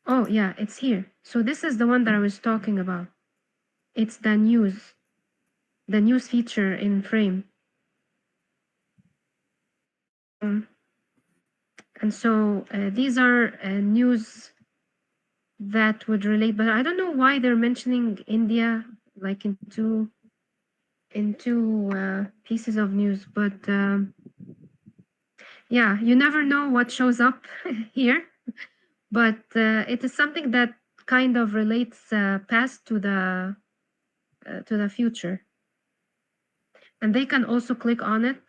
Oh yeah, it's here. So this is the one that I was talking about. It's the news feature in frame. And so these are news that would relate, but I don't know why they're mentioning India like in two pieces of news. But yeah, you never know what shows up here. But it is something that kind of relates past to the future, and they can also click on it.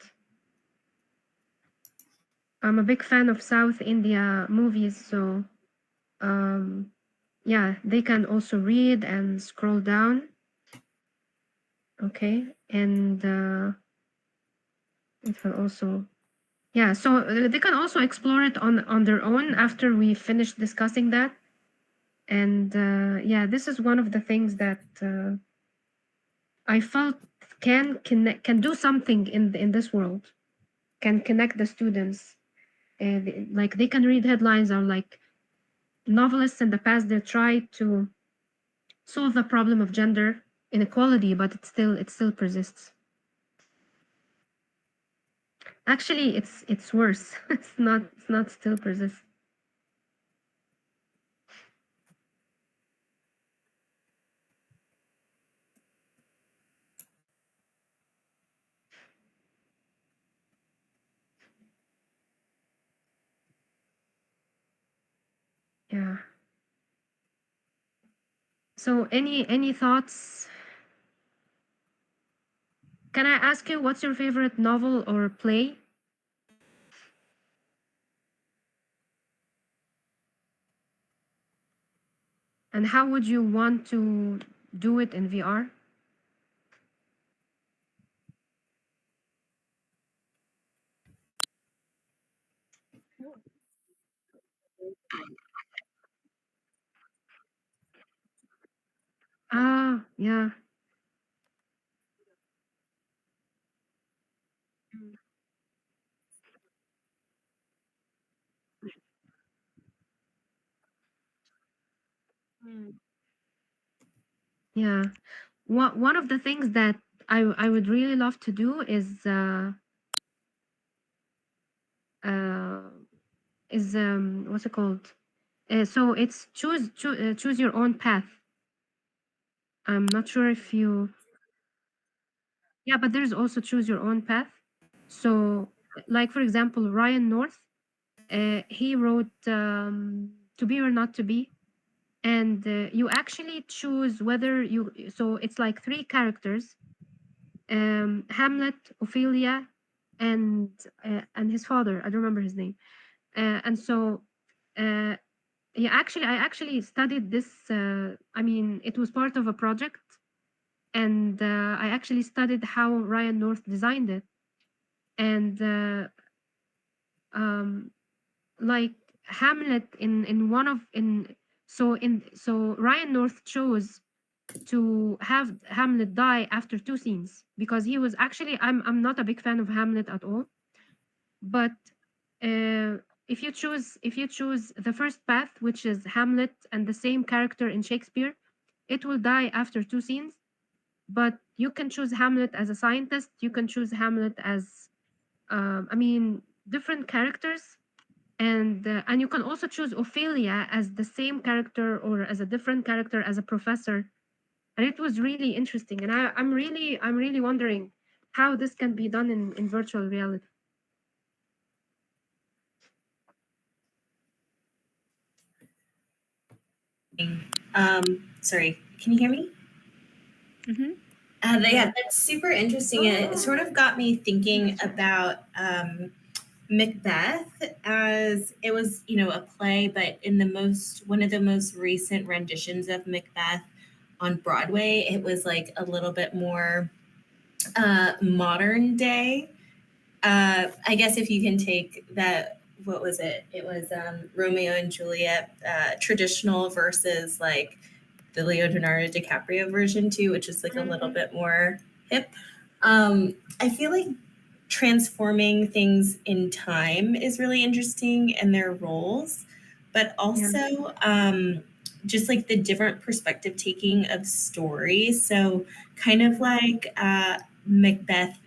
I'm a big fan of South India movies, so yeah, they can also read and scroll down. Okay, and it will also, yeah, so they can also explore it on their own after we finish discussing that. And yeah, this is one of the things that I felt can do something in this world, can connect the students. Like they can read headlines or like novelists in the past, they tried to solve the problem of gender inequality, but it still persists. Actually, it's worse. It's not still persists. Yeah. So any thoughts? Can I ask you what's your favorite novel or play? And how would you want to do it in VR? Ah, yeah. Yeah. One of the things that I would really love to do is what's it called? So it's choose your own path. I'm not sure if you. Yeah, but there's also choose your own path. So, like for example, Ryan North, he wrote To Be or Not to Be, and you actually choose whether you. So it's like three characters: Hamlet, Ophelia, and his father. I don't remember his name. And so, yeah, I actually studied this. I mean, it was part of a project, and I actually studied how Ryan North designed it, and like Hamlet in one of in so Ryan North chose to have Hamlet die after two scenes because he was actually I'm not a big fan of Hamlet at all, but if you choose the first path, which is Hamlet and the same character in Shakespeare, it will die after two scenes. But you can choose Hamlet as a scientist. You can choose Hamlet as I mean different characters, and you can also choose Ophelia as the same character or as a different character as a professor. And it was really interesting, and I'm really wondering how this can be done in virtual reality. Sorry, can you hear me? Mm-hmm. Yeah, that's super interesting. It sort of got me thinking about Macbeth as it was, a play, but in one of the most recent renditions of Macbeth on Broadway, it was like a little bit more modern day. I guess if you can take that, what was it? It was Romeo and Juliet, traditional versus like the Leonardo DiCaprio version too, which is like a little bit more hip. I feel like transforming things in time is really interesting and their roles, but also just like the different perspective taking of stories. So kind of like Macbeth,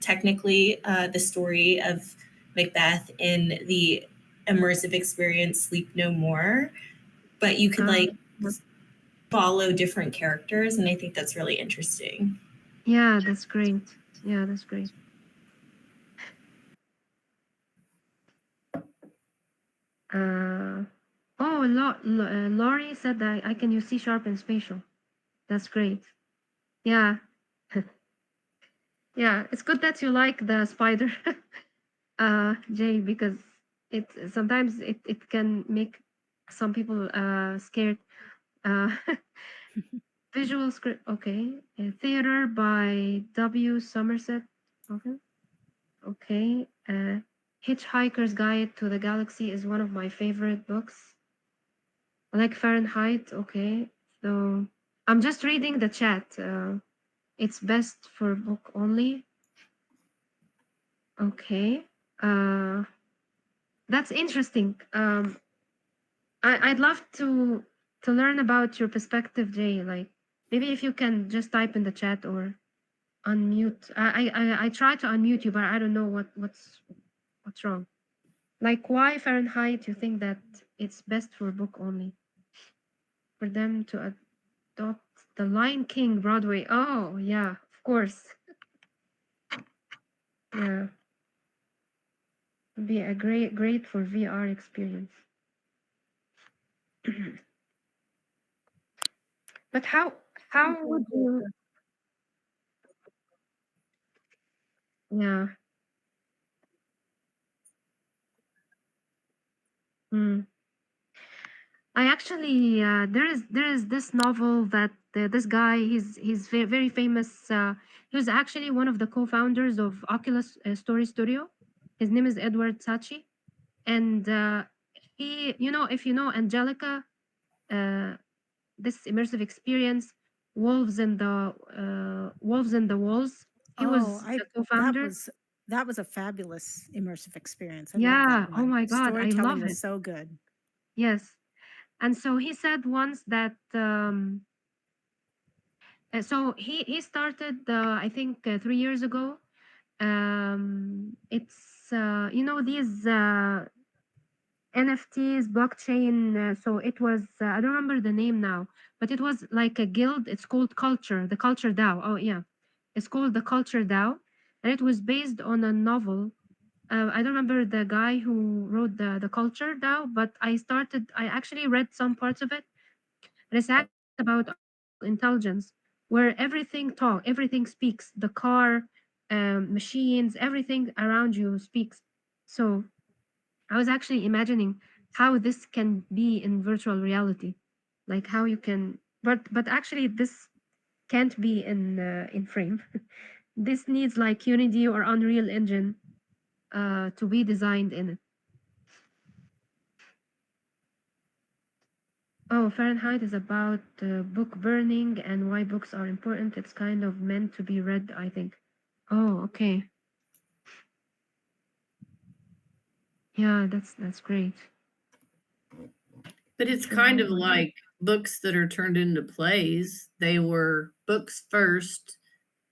technically the story of Macbeth in the immersive experience Sleep No More, but you could like follow different characters, and I think that's really interesting. Yeah, that's great. Yeah, that's great. Laurie said that I can use C# and spatial. That's great. Yeah. Yeah, it's good that you like the spider, Jay, because it sometimes it can make some people scared. Visual script, okay. Theater by W. Somerset. Okay. Okay. Hitchhiker's Guide to the Galaxy is one of my favorite books. I like Fahrenheit. Okay. So I'm just reading the chat. It's best for book only. Okay. That's interesting. I'd love to to learn about your perspective, Jay. Like maybe if you can just type in the chat or unmute. I try to unmute you, but I don't know what's wrong. Like why Fahrenheit? You think that it's best for book only? For them to adopt the Lion King Broadway. Oh yeah, of course. Yeah, would be a great for VR experience. But how would you? Yeah. Hmm. I actually there is this novel that this guy he's very famous. He was actually one of the co-founders of Oculus Story Studio. His name is Edward Sachi, and he, you know, if you know Angelica, this immersive experience, Wolves in the Walls. He was the co-founder. That was a fabulous immersive experience. I love Yeah. that one. Oh my God, I Storytelling love was it. so good. Yes. And so he said once that so he started I think 3 years ago. It's you know these NFTs, blockchain. So it was I don't remember the name now, but it was like a guild. It's called Culture, the Culture DAO. Oh yeah, it's called the Culture DAO, and it was based on a novel. I don't remember the guy who wrote the Culture DAO, but I actually read some parts of it, and it's actually about intelligence, where everything speaks. The car, machines, everything around you speaks. So I was actually imagining how this can be in virtual reality, like how you can, but actually this can't be in frame. This needs like Unity or Unreal Engine to be designed in it. Oh, Fahrenheit is about book burning and why books are important. It's kind of meant to be read, I think. Oh, okay. Yeah, that's great. But it's kind of like books that are turned into plays. They were books first,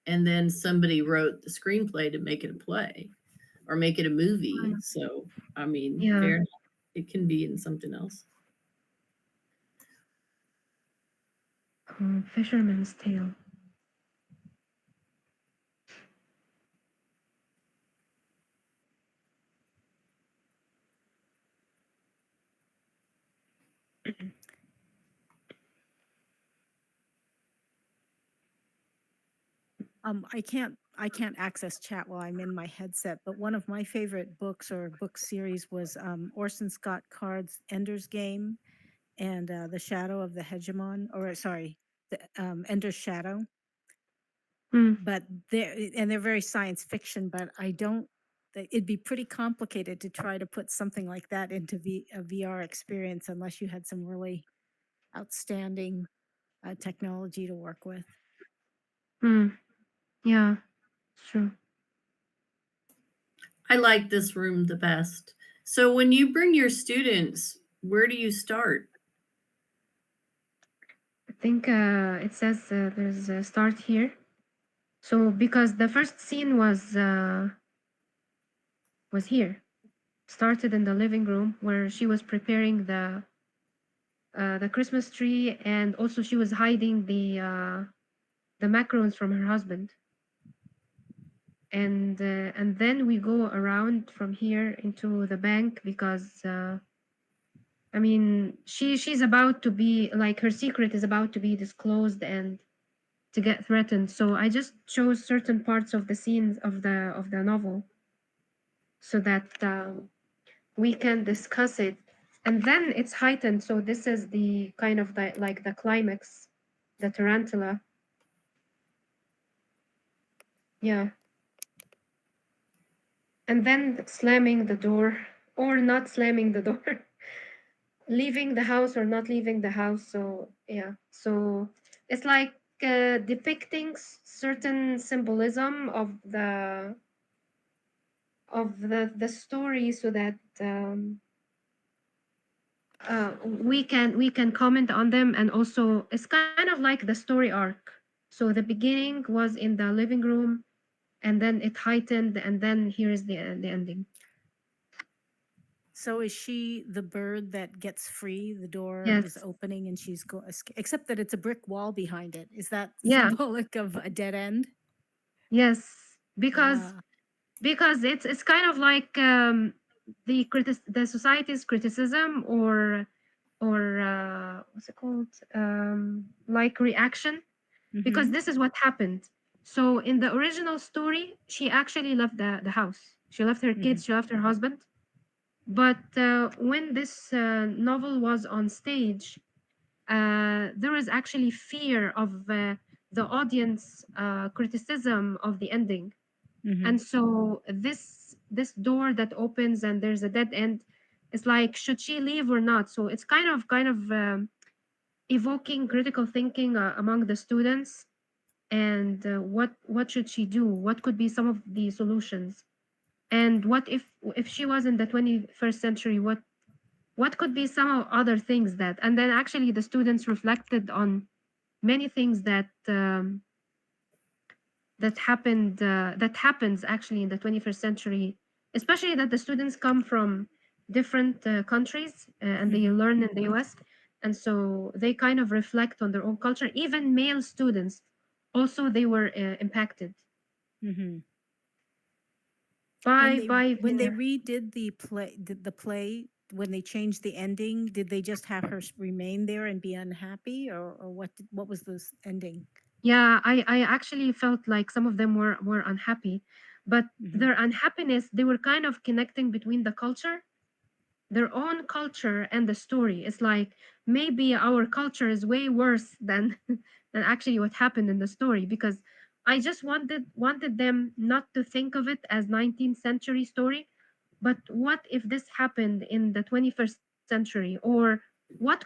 and then somebody wrote the screenplay to make it a play or make it a movie. So, I mean, Yeah. it can be in something else. Fisherman's Tale. I can't access chat while I'm in my headset, but one of my favorite books or book series was Orson Scott Card's Ender's Game and The Shadow of the Hegemon, or sorry, the Ender's Shadow. But they're very science fiction, but it'd be pretty complicated to try to put something like that into a VR experience unless you had some really outstanding technology to work with. Yeah, true. I like this room the best. So when you bring your students, where do you start? I think it says there's a start here. So because the first scene was here, started in the living room where she was preparing the Christmas tree, and also she was hiding the macarons from her husband. And then we go around from here into the bank because I mean she's about to be like her secret is about to be disclosed and to get threatened. So I just chose certain parts of the scenes of the novel so that we can discuss it, and then it's heightened. So this is the kind of like the climax, the tarantula. Yeah. And then slamming the door or not slamming the door, leaving the house or not leaving the house. So yeah, so it's like depicting certain symbolism of the story, so that we can comment on them, and also it's kind of like the story arc. So the beginning was in the living room, and then it heightened, and then here is the ending. So is she the bird that gets free? The door Yes. is opening and she's except that it's a brick wall behind it. Is that Yeah. symbolic of a dead end? Yes, because Ah. because it's kind of like the society's criticism, or what's it called, like reaction, because Mhm. this is what happened. So in the original story, she actually left the house. She left her kids, she left her husband. But when this novel was on stage, there was actually fear of the audience criticism of the ending. And so this door that opens and there's a dead end, it's like, should she leave or not? So it's kind of evoking critical thinking among the students, and what should she do? What could be some of the solutions? And what if she was in the 21st century? What could be some of other things that? And then actually the students reflected on many things that that happens actually in the 21st century, especially that the students come from different countries, and they learn in the US, and so they kind of reflect on their own culture. Even male students also, they were impacted by when they redid the play, when they changed the ending, did they just have her remain there and be unhappy, or what was this ending? Yeah, I actually felt like some of them were unhappy, but their unhappiness, they were kind of connecting between the culture, their own culture, and the story. It's like, maybe our culture is way worse than than actually what happened in the story, because I just wanted them not to think of it as 19th century story, but what if this happened in the 21st century, or what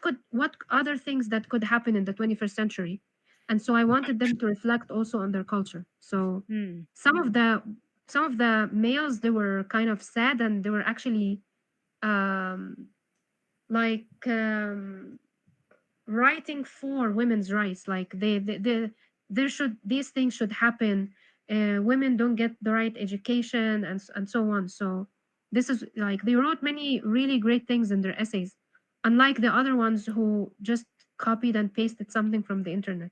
other things that could happen in the 21st century? And so I wanted them to reflect also on their culture. So some of the males, they were kind of sad, and they were actually um, like writing for women's rights, like there should, these things should happen. Women don't get the right education, and so on. So this is like, they wrote many really great things in their essays, unlike the other ones who just copied and pasted something from the internet.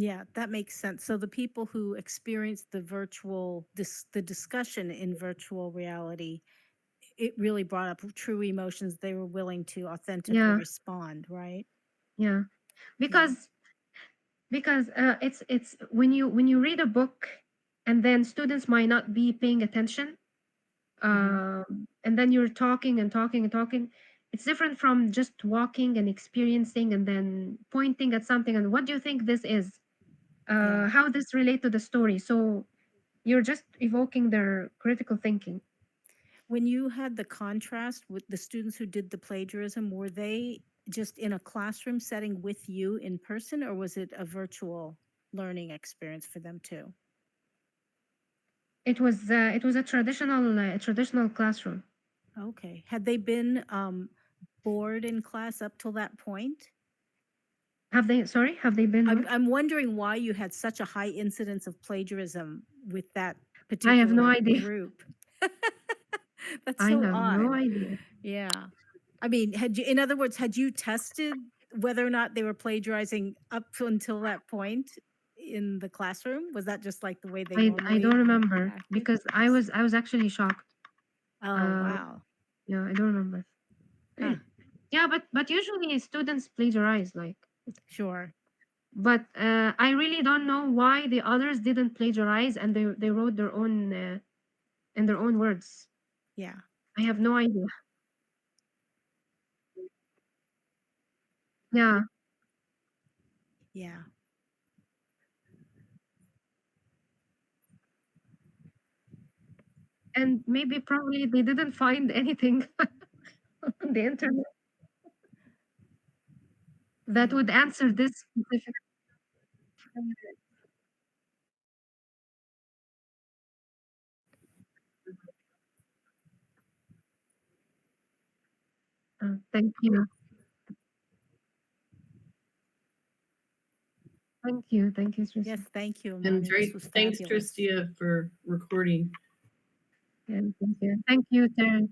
Yeah, that makes sense. So the people who experienced the the discussion in virtual reality, it really brought up true emotions. They were willing to authentically respond, right? Yeah, because it's when you read a book, and then students might not be paying attention, and then you're talking and talking and talking. It's different from just walking and experiencing, and then pointing at something, and what do you think this is? How this relate to the story? So you're just evoking their critical thinking. When you had the contrast with the students who did the plagiarism, were they just in a classroom setting with you in person, or was it a virtual learning experience for them too? It was a traditional classroom. Okay. Had they been bored in class up till that point? Have they been? I'm wondering why you had such a high incidence of plagiarism with that I particular have no idea. group. That's I so have odd. no idea. Yeah. I mean, in other words, had you tested whether or not they were plagiarizing up until that point in the classroom? Was that just like the way they normally I don't remember, acted? because I was actually shocked. Oh, wow. Yeah, I don't remember. Huh. Yeah, but usually students plagiarize, like. Sure. But I really don't know why the others didn't plagiarize, and they wrote their own in their own words. Yeah. I have no idea. Yeah. Yeah. And maybe probably they didn't find anything on the internet that would answer this specific. Thank you. Thank you. Thank you, Tristia. Yes, thank you, And Amany. great, This was thanks, fabulous. Tristia, for recording. Yeah, thank you. Thank you, Terry.